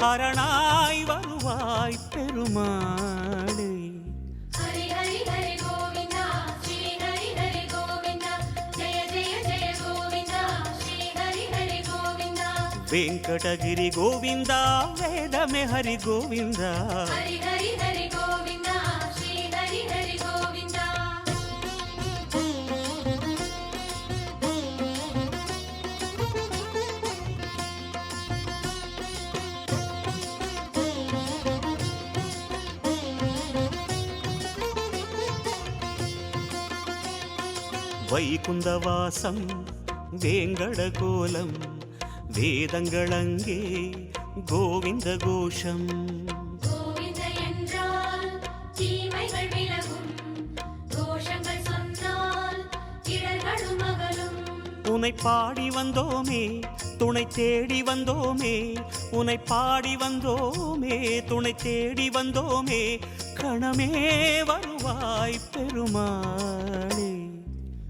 அரணாய் வருவாய் பெருமாளே ஹரி ஹரி ஹரி கோவிந்தா ஸ்ரீ ஹரி ஹரி கோவிந்தா ஜெய ஜெய ஜெய கோவிந்தா ஸ்ரீ ஹரி ஹரி கோவிந்தா வெங்கடகிரி கோவிந்தா வேதமே ஹரி கோவிந்தா ஹரி ஹரி ஹரி கோவிந்தா ஸ்ரீ ஹரி ஹரி கோவிந்தா வைகுந்தவாசம் வேங்கட கோலம் வேதங்களங்கே கோவிந்த கோஷம் கோவிந்த என்றால் தீமைகள் விலகும் தோஷங்கள் சொன்னால் இடர்களும் அகலும் உனை பாடி வந்தோமே துணை தேடி வந்தோமே உனை பாடி வந்தோமே துணை தேடி வந்தோமே கணமே வருவாய் பெருமாளே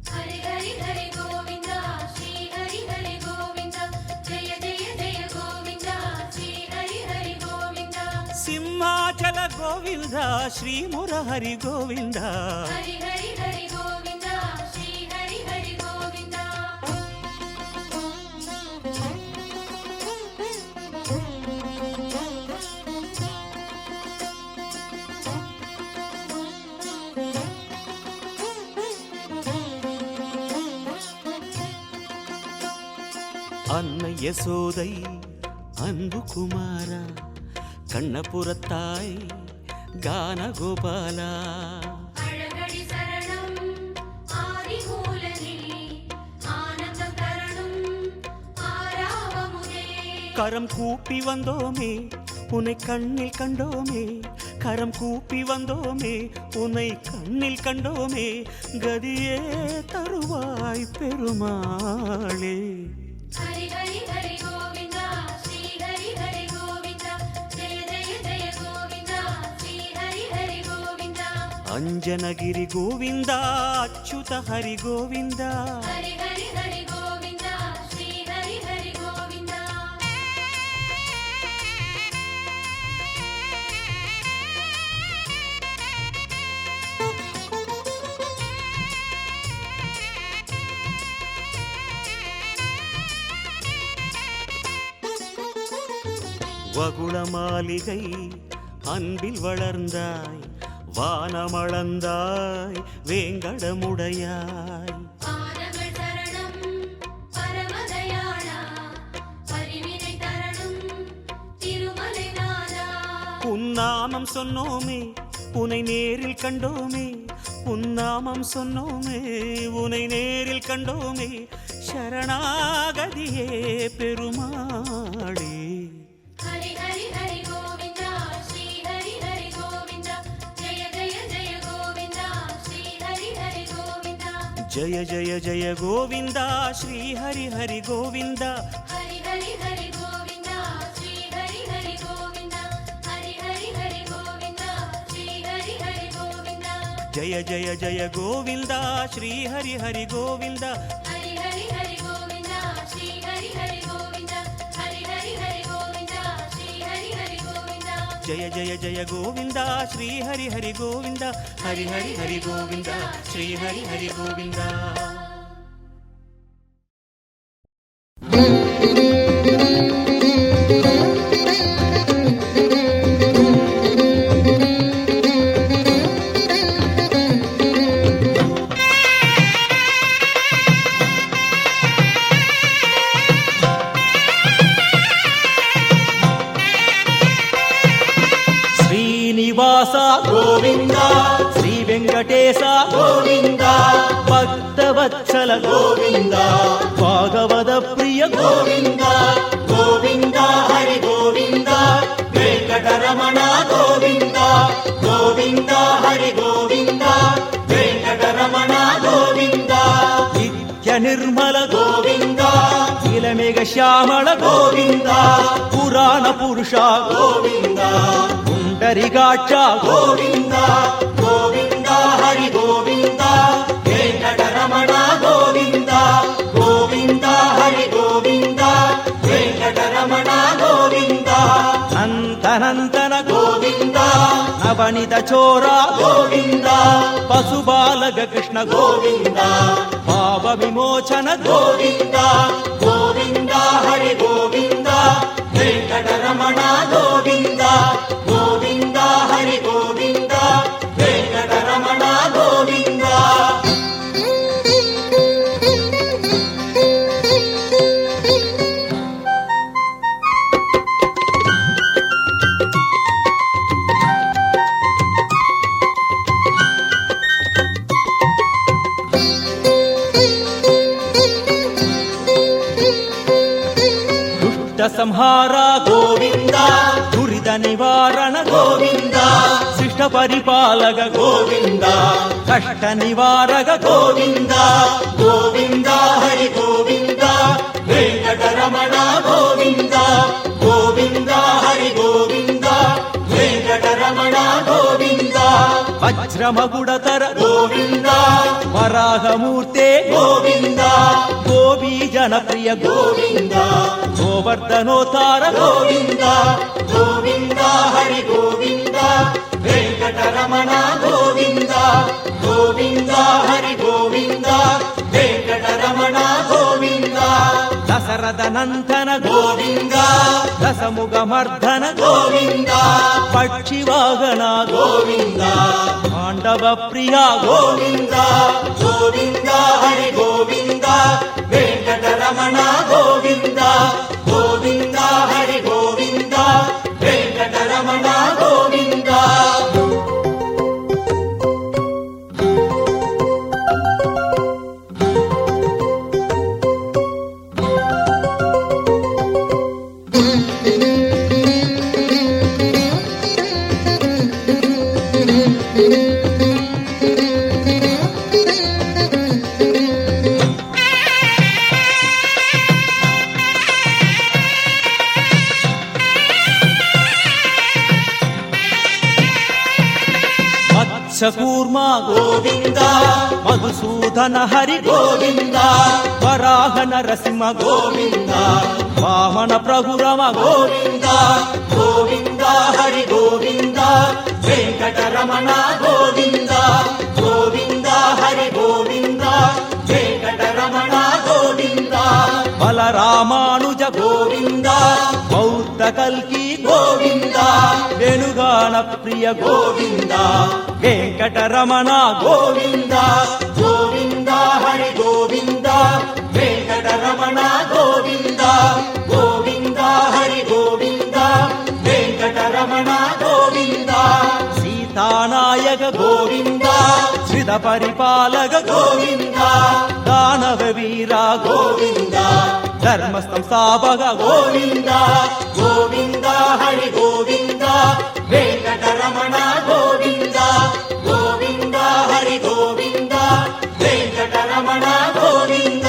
ஹரி ஹரி ஹரி கோவிந்தா ஸ்ரீ ஹரி ஹரி கோவிந்தா ஜெய ஜெய ஜெய கோவிந்தா ஸ்ரீ ஹரி ஹரி கோவிந்தா சிம்மாச்சல கோவிந்தா ஸ்ரீ முரஹரி கோவிந்தா ஹரி ஹரி ஹரி கோவிந்தா ஸ்ரீ ஹரி ஹரி கோவிந்தா அன்னை யசோதை அன்பு குமாரா கண்ணபுரத்தாய் கானகோபாலா அழகடி சரணம் ஆதி மூலனே ஆனந்தம் தரணும் ஆராவமுதே கரம் கூப்பி வந்தோமே உன்னை கண்ணில் கண்டோமே கரம் கூப்பி வந்தோமே உன்னை கண்ணில் கண்டோமே கதியே தருவாய் பெருமாளே ஹரி ஹரி ஹரி கோவிந்தா ஸ்ரீ ஹரி ஹரி கோவிந்தா ஜெய ஜெய ஜெய கோவிந்தா ஸ்ரீ ஹரி ஹரி கோவிந்தா அஞ்சனகிரி கோவிந்தா அச்சுத ஹரி கோவிந்தா ஹரி ஹரி ஹரி கோவிந்தா ஸ்ரீ ஹரி ஹரி கோவிந்தா வகுள மாளிகை அன்பில் வளர்ந்தாய் வானமளந்தாய் வேங்கடமுடையாய் பாதங்கள் சரணம் பரமதயாளா பரிவினை தரணும் திருமலை நாதா உன்னாமம் சொன்னோமே உனை நேரில் கண்டோமே உன்னாமம் சொன்னோமே உனை நேரில் கண்டோமே சரணாகதியே பெருமாளே ஹரி ஹரி ஹரி கோவிந்தா ஸ்ரீ ஹரி ஹரி கோவிந்தா ஜெய ஜெய ஜெய கோவிந்தா ஸ்ரீ ஹரி ஹரி கோவிந்தா ஜய ஜய ஜய கோவிந்தா ஸ்ரீ ஹரி ஹரி கோவிந்தா ஹரி ஹரி ஹரி கோவிந்தா ஸ்ரீ ஹரி ஹரி கோவிந்தா ஹரி ஹரி ஹரி கோவிந்தா ஸ்ரீ ஹரி ஹரி கோவிந்தா ஜய ஜய ஜய கோவிந்தா ஸ்ரீ ஹரி ஹரி கோவிந்தா ஹரி ஹரி ஹரி கோவிந்தா ஸ்ரீ ஹரி ஹரி கோவிந்தா ஹரி ஹரி ஹரி கோவிந்தா ஸ்ரீ ஹரி ஹரி கோவிந்தா ஜய ஜய ஜய கோவிந்தா ஸ்ரீ ஹரி ஹரி கோவிந்தா ஹரி ஹரி ஹரி கோவிந்தா ஸ்ரீ ஹரி ஹரி கோவிந்தா శ్రీనివాస గోవింద శ్రీ వెంకటేశ గోవింద భక్తవత్సల గోవింద భాగవత ప్రియ గోవింద గోవింద హరి గోవింద వెంకటరమణ గోవింద గోవింద హరి గోవింద వెంకటరమణ గోవింద నిత్య నిర్మల గోవింద ఇలమేఘ శ్యామళ గోవింద పురాణ పురుష గోవింద పుండరీకాక్ష గోవింద గోవింద హరి గోవింద వెంకటరమణ గోవింద గోవింద హరి గోవింద వెంకటరమణ గోవింద నందనందన గోవింద నవనిత చోర గోవింద పశుబాలక కృష్ణ గోవింద పాప విమోచన గోవింద గోవింద హరి గోవింద వెంకటరమణ గోవింద గోవింద హరి గోవింద వెంకటరమణ గోవింద సంహార గోవింద దురిత నివారణ గోవింద శిష్ట పరిపాలక గోవింద కష్ట నివారక గోవింద గోవింద హరి గోవింద వెంకటరమణ గోవింద గోవింద హరి గోవింద వెంకటరమణ గోవింద వజ్రమగుడతర గోవింద వరాహమూర్తే గోవింద గోపీ జనప్రియ గోవింద గోవర్ధనోతార గోవింద గోవింద హరి గోవింద వెంకటరమణ గోవింద గోవింద హరి గోవింద వెంకటరమణ గోవింద దశరథ నందన గోవింద దశముఖమర్ధన గోవింద పక్షివాహన గోవింద పాండవ ప్రియ గోవింద గోవింద హరి గోవింద వెంకటరమణ గోవింద గోవింద హరి గోవింద వెంకటరమణ గోవింద కూర్మ గోవింద మధుసూదన హరి గోవింద వరాహ నరసింహ గోవింద వామన ప్రభురమ గోవింద గోవింద హరి గోవింద వెంకటరమణ గోవింద గోవింద హరి గోవింద వెంకటరమణ గోవింద బల రామానుజ గోవింద బౌద్ధ కల్కి గోవింద వెనుగాన ప్రియ గోవింద వెంకటరమణ గోవింద గోవింద హరి గోవింద వెంకటరమణ గోవింద గోవింద హరి గోవింద వెంకటరమణ గోవింద సీతానాయక గోవింద శ్రిత పరిపాలక గోవింద దానవ వీర గోవింద ధర్మ సంస్థాపక గోవింద గోవింద హరి గోవింద వెంకటరమణ గోవింద గోవింద హరి గోవింద వెంకటరమణ గోవింద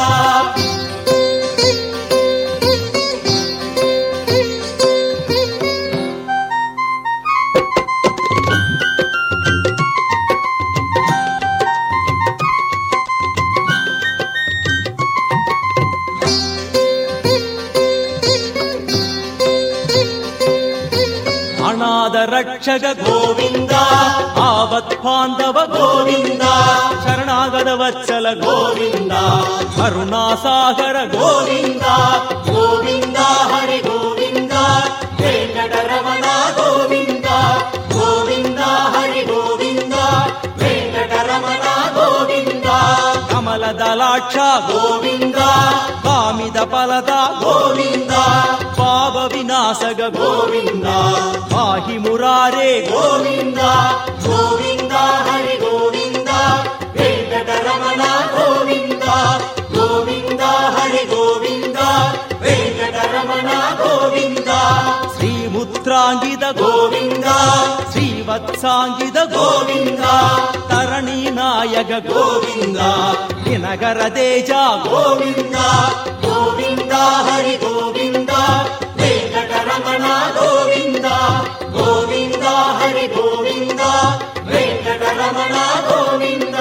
అనాథ రక్షక గోవింద ఆపత్ బాంధవ గోవింద శరణాగత వత్సల గోవింద కరుణాసాగర గోవింద గోవింద హరి గోవింద వెంకటరమణ గోవింద గోవింద హరి గోవింద వెంకటరమణ గోవింద కమల దళాక్ష గోవింద కామిద ఫలద గోవింద పాప వినాశక గోవింద పాహి మురారే గోవింద గోవింద హరి గోవింద వెంకటరమణ గోవింద గోవింద హరి గోవింద వెంకటరమణ గోవింద శ్రీముద్రాంగిత గోవింద శ్రీవత్సాంగిత గోవింద తరణీ నాయక గోవింద వినగర తేజ గోవింద గోవింద హరి గోవింద వెంకటరమణ గోవింద గోవింద హరి గోవింద వెంకటరమణ గోవింద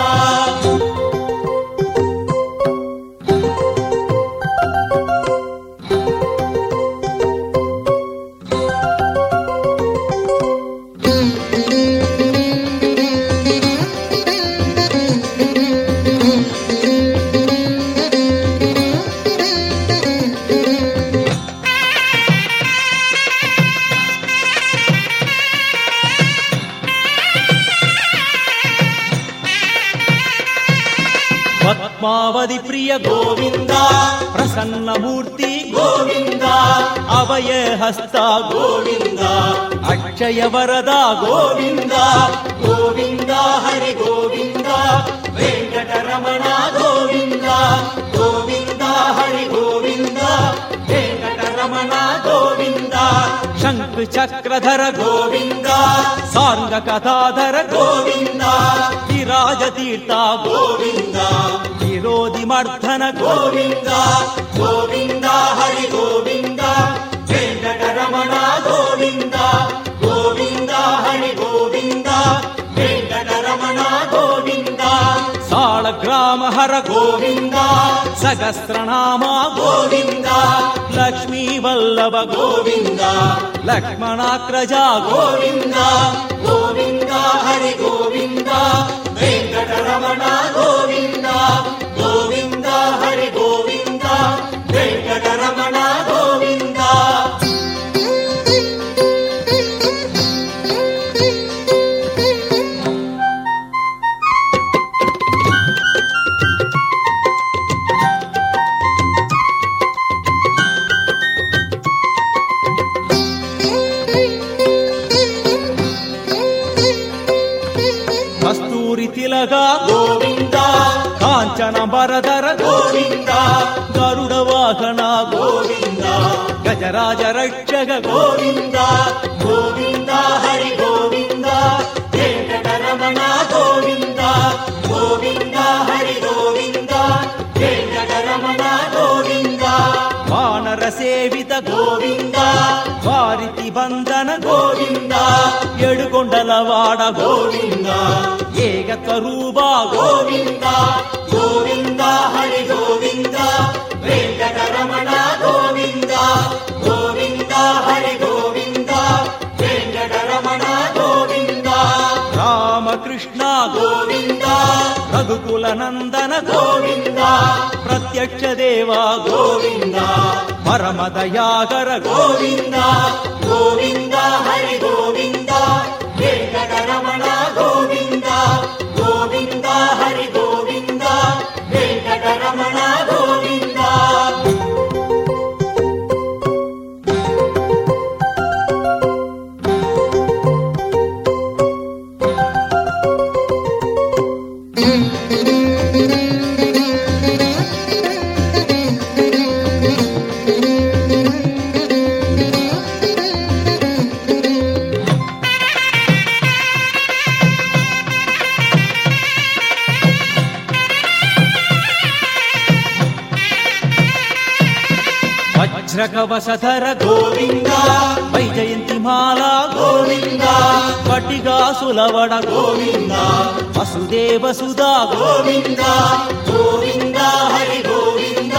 పద్మావతి ప్రియ గోవింద ప్రసన్నమూర్తి గోవింద అభయ హస్త గోవింద అక్షయ వరద గోవింద గోవింద హరి గోవింద వెంకటరమణ గోవింద గోవింద హరి గోవింద వెంకటరమణ గోవింద శంఖ చక్రధర గోవింద సాంగ కథాధర గోవింద విరాజతీర్థ గోవింద విరోధి మర్ధన గోవింద గోవింద హరి గోవింద వెంకటరమణ గోవింద గోవింద హరి గోవింద వెంకటరమణ గోవింద సాళగ్రామ హర గోవింద సహస్రనామ గోవింద లక్ష్మీ వల్లభ గోవింద లక్ష్మణాగ్రజ గోవింద గోవింద హరి గోవింద వెంకటరమణ గోవింద గోవింద హరి గోవింద వెంకటరమణ గోవింద కస్తూరి తిలక గోవింద కాంచన బరధర గోవింద గరుడ వాహన గోవింద గజరాజ రక్షక గోవింద గోవింద హరి గోవింద వెంకటరమణ గోవింద గోవింద హరి గోవింద వెంకటరమణ గోవింద వానర సేవిత గోవింద వారితి బంధన గోవింద ఏడుకొండలవాడ గోవింద ఏకస్వరూప గోవింద గోవింద హరి గోవింద వెంకటరమణ గోవింద గోవింద హరి గోవింద వెంకటరమణ గోవింద రామకృష్ణ గోవింద రఘుకుల నందన గోవింద ప్రత్యక్ష ప్రత్యక్ష దేవా గోవింద పరమదయాకర గోవింద గోవింద హరి గోవింద వెంకటరమణ గోవింద గోవింద హరి గోవింద వెంకటరమణ గోవింద. వజ్రకవశధర గోవింద వైజయంతిమాల గోవింద పటిగాసులవడ గోవింద వసుదేవ సుధా గోవింద గోవింద హరి గోవింద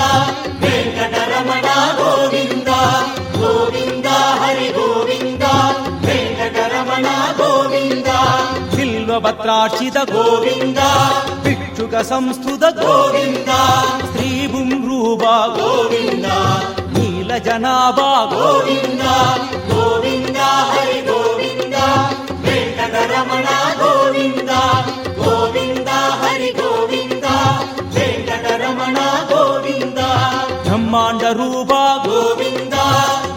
వెంకటరమణ గోవింద గోవింద హరి గోవింద వెంకటరమణ గోవింద బిల్వభద్రార్చిత గోవింద భిక్షుక సంస్థుత గోవింద స్త్రీ భూమృబా గోవింద నీల జనాభా గోవింద గోవింద హరి గోవింద వెంకటరమణ గోవింద గోవింద హరి గోవింద వెంకటరమణ గోవింద బ్రహ్మాండ రూపా గోవింద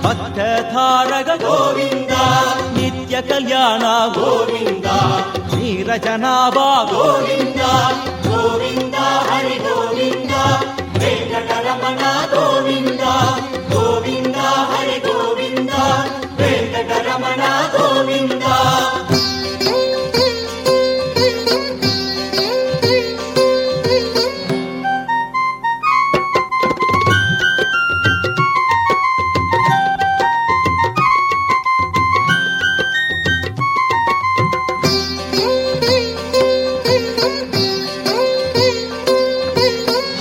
భక్తధారక గోవింద నిత్య కళ్యాణ గోవింద నీల జనాభా గోవింద గోవింద హరి గోవింద వెంకటరమణ గోవింద గోవింద హరి గోవింద వెంకటరమణ గోవింద.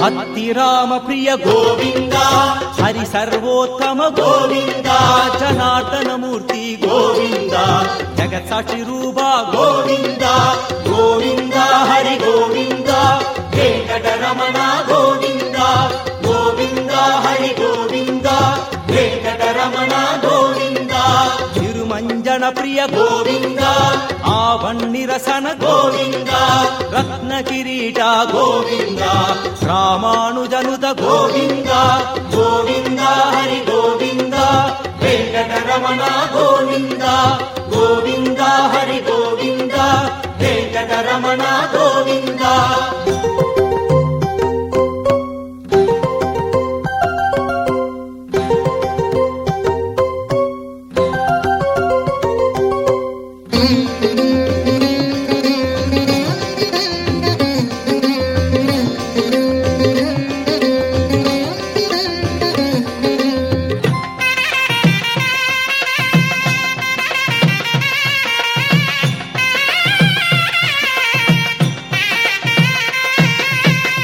హత్తిరామ ప్రియ గోవింద హరి సర్వోత్తమ గోవింద జనార్దన మూర్తి గోవింద జగత్ సాక్షి రూపా గోవింద గోవింద హరి గోవింద వెంకటరమణ గోవింద గోవింద హరి గోవింద వెంకటరమణ గోవింద తిరుమంజన ప్రియ గోవింద ఆవన్నిరసన గోవింద రత్న కిరీట గోవింద రామానుజనుత గోవింద గోవింద హరి గోవింద వెంకటరమణ గోవింద గోవింద హరి గోవింద వెంకటరమణ గోవింద.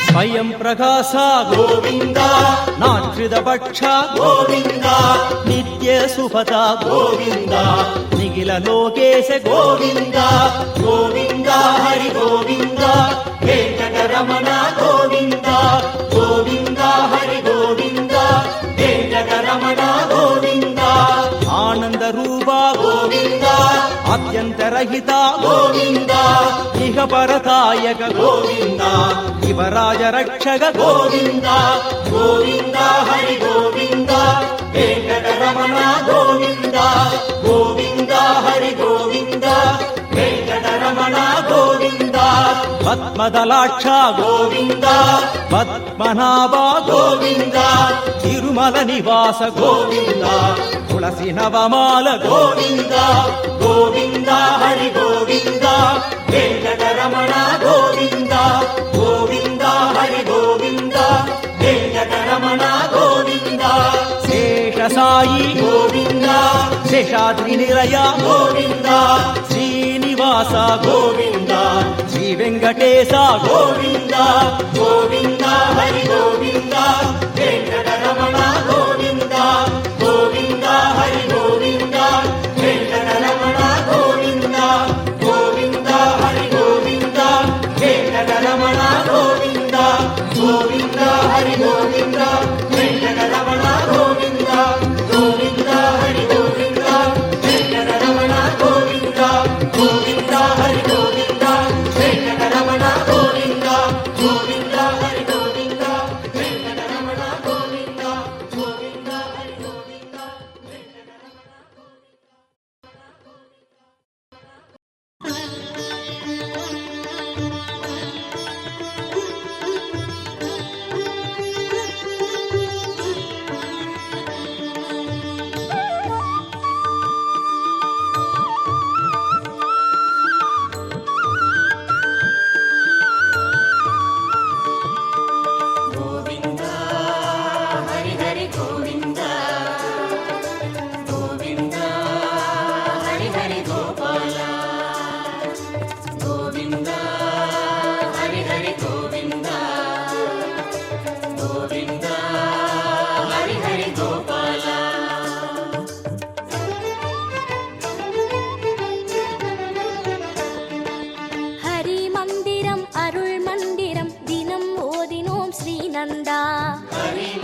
స్వయం ప్రకాశ గోవింద నాట్రిద భక్ష గోవింద నిత్య సుపత గోవింద నిఖిల లోకేశ గోవింద గోవింద హరి గోవింద వెంకటరమణ గోవింద గోవింద హరి గోవింద వెంకటరమణ గోవింద ఆనంద రూపా గోవింద అత్యంతరహిత గోవింద ఇహ పరదాయక గోవింద శివరాజ రక్షక గోవింద గోవింద హరి గోవింద వెంకటరమణ గోవింద గోవింద హరి గోవింద వెంకటరమణ గోవింద పద్మదలాక్ష గోవింద పద్మనాభ గోవింద తిరుమల నివాస గోవింద తులసి నవమాల గోవింద గోవింద హరి గోవింద వెంకటరమణ గోవింద గోవింద హరి గోవింద వెంకటరమణ గోవింద శేష సాయి గోవింద శేషాద్రి నిలయ గోవింద శ్రీనివాస గోవింద శ్రీ వెంకటేశ గోవింద గోవింద హరి గోవింద వెంకటరమణ గోవింద గోవింద హరి గోవింద వెంకటరమణ గోవింద గోవింద హరి గోవింద వెంకటరమణ గోవింద గోవింద హరి గోవింద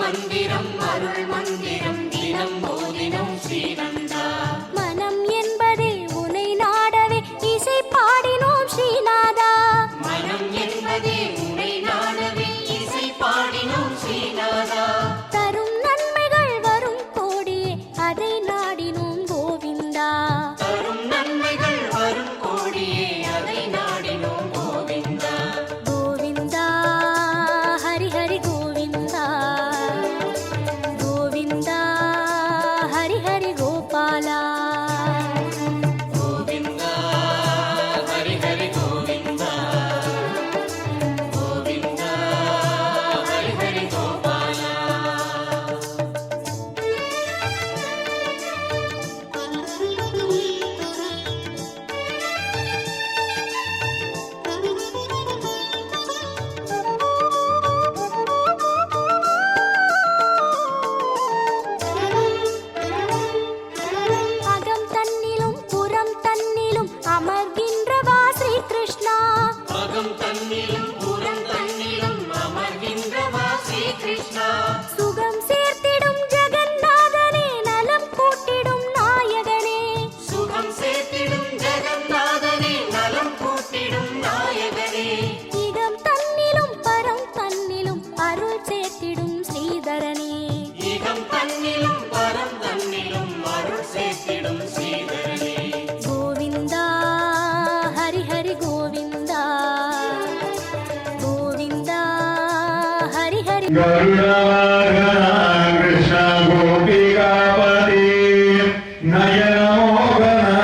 மந்திரம் அருள் மந்திரம் தினம் போதினும் ஸ்ரீநந்தா மனம் என்பதே உனை நாடவே இசை பாடினோம் ஸ்ரீநாதா மனம் என்பதே உனை நாடவே இசை பாடினோம் ஸ்ரீநாதா தரும் நன்மைகள் வரும் கோடியே அதை நாடினோம் கோவிந்தா தரும் நன்மைகள் வரும் கோடியே அதை நாடினோம் கோவிந்தா கோவிந்தா ஹரி ஹரி கோவிந்தா கோவிந்தா ஹரி ஹரி கோபாலா கோவிந்தா ஹரி ஹரி கோவிந்தா கோவிந்தா ஹரி ஹரி கோபாலா அகம் தன்னிலும் புறம் தன்னிலும் அமர்கின்றவா ஸ்ரீ கிருஷ்ணா அகம் தன்னிலும் புறம் தன்னிலும் அமர்கின்றவா ஸ்ரீ கிருஷ்ணா சுகம் சேர்த்திடும் ஜெகநாதனே நலம் கூட்டிடும் நாயகனே சுகம் சேர்த்திடும் ஜெகநாதனே நலம் கூட்டிடும் நாயகனே இகம் தன்னிலும் பரம் தன்னிலும் அருள் சேர்த்திடும் ஸ்ரீதரனே இகம் தன்னிலும் பரம் தன்னிலும் அருள் சேர்த்திடும் ஸ்ரீதரனே கோவிந்தா ஹரி ஹரி கோவிந்தா கோவிந்தா ஹரி ஹரி गरुडवाहना कृष्ण गोपिकापति नयनमोहना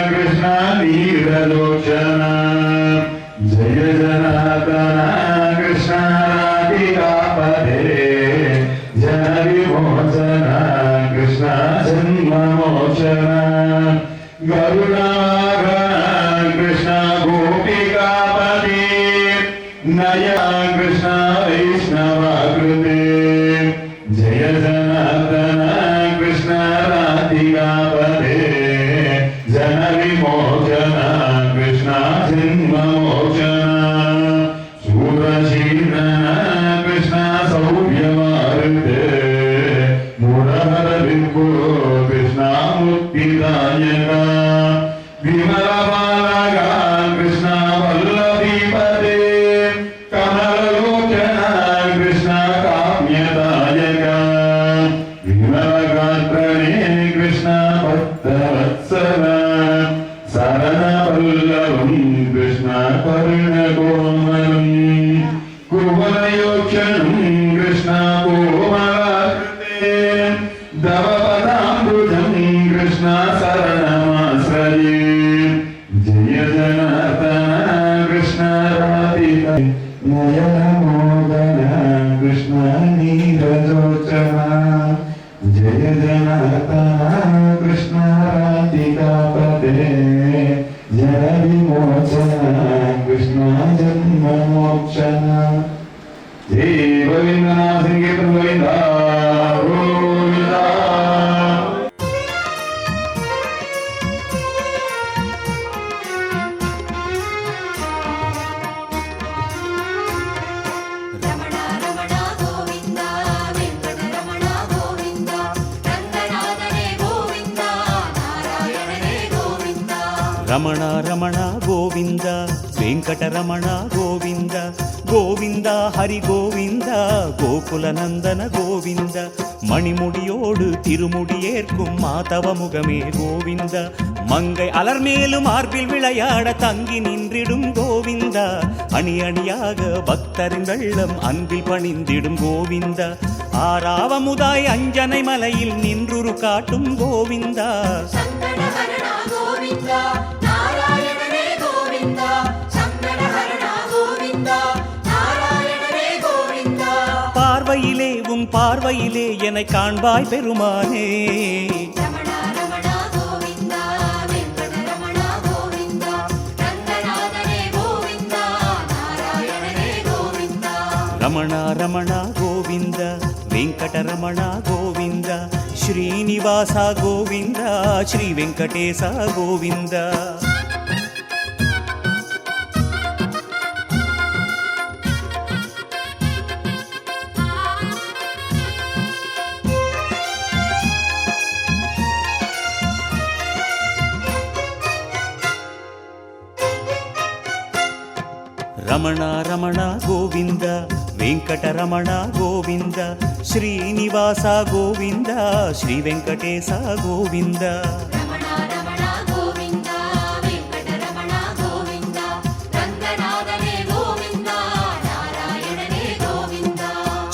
कृष्ण नीरलोचना जय जनार्दना कृष्ण राधिकापते जनविमोचना कृष्ण जन्ममोचना गरुडवाहना कृष्ण गोपिकापति नया कृष्ण वैष्णवाकृते जय जनार्दन कृष्ण राधिकापते जनविमोचन कृष्ण जन्ममोचन शूरशीलन कृष्ण सौर्यमारुते मुरहरविर्को कृष्ण मुक्तिदायका विमलबालका कृष्ण वल्लभीपते कमललोचना कृष्ण काम्यदायका विमलगात्रणे कृष्ण भक्तवत्सल शरणवल्लभं कृष्ण करुणकोमलं कुवलयोक्षणं कृष्ण कोमलाकृते दवपदाम्बुजं कृष्ण शरणमाश्रये जय जनार्दन कृष्ण राधिका नयनमोदन कृष्ण नीरलोचना जय जनार्दन कृष्ण राधिकापते जनविमोचन कृष्ण जन्ममोक्षना जय गोविन्दनाथ संकीर्तन गोविन्दा गोविन्दा ரமண ரமண கோவிந்தா வெங்கடரமண கோவிந்தா ரங்கநாதனே கோவிந்தா நாராயணனே கோவிந்தா ರಮಣ ರಮಣ ಗೋವಿಂದ ವೆಂಕಟರಮಣ ಗೋವಿಂದ ಗೋವಿಂದ ಹರಿ ಗೋವಿಂದ கோகுலநந்தன கோவிந்த மணிமுடியோடு திருமுடியேற்கும் மாதவ முகமே கோவிந்த மங்கை அலர்மேலும் மார்பில் விளையாட தங்கி நின்றிடும் கோவிந்தா அணி அணியாக பக்தரின் வெள்ளம் அன்பில் பணிந்திடும் கோவிந்தா ஆறாவமுதாய் அஞ்சனை மலையில் நின்றுரு காட்டும் கோவிந்தா சங்கடஹரணா கோவிந்தா நாராயணனே கோவிந்தா சங்கடஹரணா கோவிந்தா நாராயணனே கோவிந்தா பார்வையிலே உன் பார்வையிலே என்னை காண்பாய் பெருமானே ரமண ரமண கோவிந்தா வெங்கடரமண கோவிந்தா ரங்கநாதனே கோவிந்தா நாராயணனே கோவிந்தா ರಮಣ ರಮಣ ಗೋವಿಂದ ವೆಂಕಟರಮಣ ಗೋವಿಂದ ಶ್ರೀನಿವಾಸ ಗೋವಿಂದ ಶ್ರೀ ವೆಂಕಟೇಶ ಗೋವಿಂದ రమణ రమణ గోవింద వెంకటరమణ గోవింద శ్రీనివాస గోవింద శ్రీ వెంకటేశ గోవింద రమణ రమణ గోవింద వెంకటరమణ గోవింద రంగనాథనే గోవింద నారాయణనే గోవింద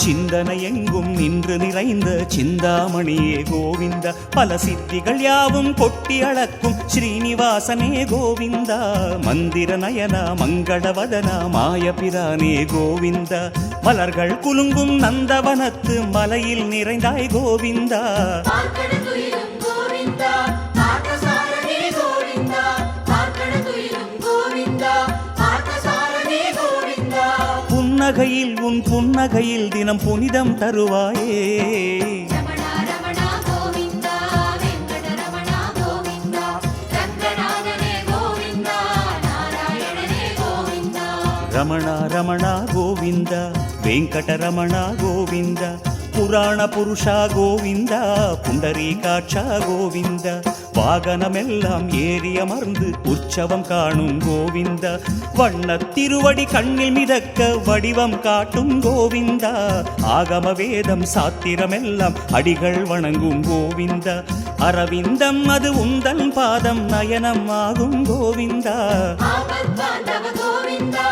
சிந்தனை எங்கும் நின்று நிறைந்த சிந்தாமணியே கோவிந்த பல சித்திகள் யாவும் கொட்டி அளக்கும் ஸ்ரீனிவாசனே கோவிந்தா மந்திர நயன மங்களவதன மாயபிரானே கோவிந்தா மலர்கள் குலுங்கும் நந்தவனத்து மலையில் நிறைந்தாய் கோவிந்தா பார்க்கடதுயிலும் கோவிந்தா பார்த்தசாரனே கோவிந்தா பார்க்கடதுயிலும் கோவிந்தா பார்த்தசாரனே கோவிந்தா புன்னகையில் உன் புன்னகையில் தினம் புனிதம் தருவாயே ரமண ரமண கோவிந்த வெங்கடரமண கோவிந்த ரங்கநாதனே கோவிந்த நாராயணனே கோவிந்த ரமண ரமண கோவிந்த வெங்கடரமண கோவிந்த புராண புருஷா கோவிந்த புண்டரீகாட்சா கோவிந்த வாகனமெல்லாம் ஏறி அமர்ந்து உற்சவம் காணும் கோவிந்த வண்ணத் திருவடி கண்ணில் மிதக்க வடிவம் காட்டும் கோவிந்தா ஆகம வேதம் சாத்திரமெல்லாம் அடிகள் வணங்கும் கோவிந்த அரவிந்தம் அது உந்தன் பாதம் நயனம் ஆகும் கோவிந்தா ஆபத் பாந்தவ கோவிந்தா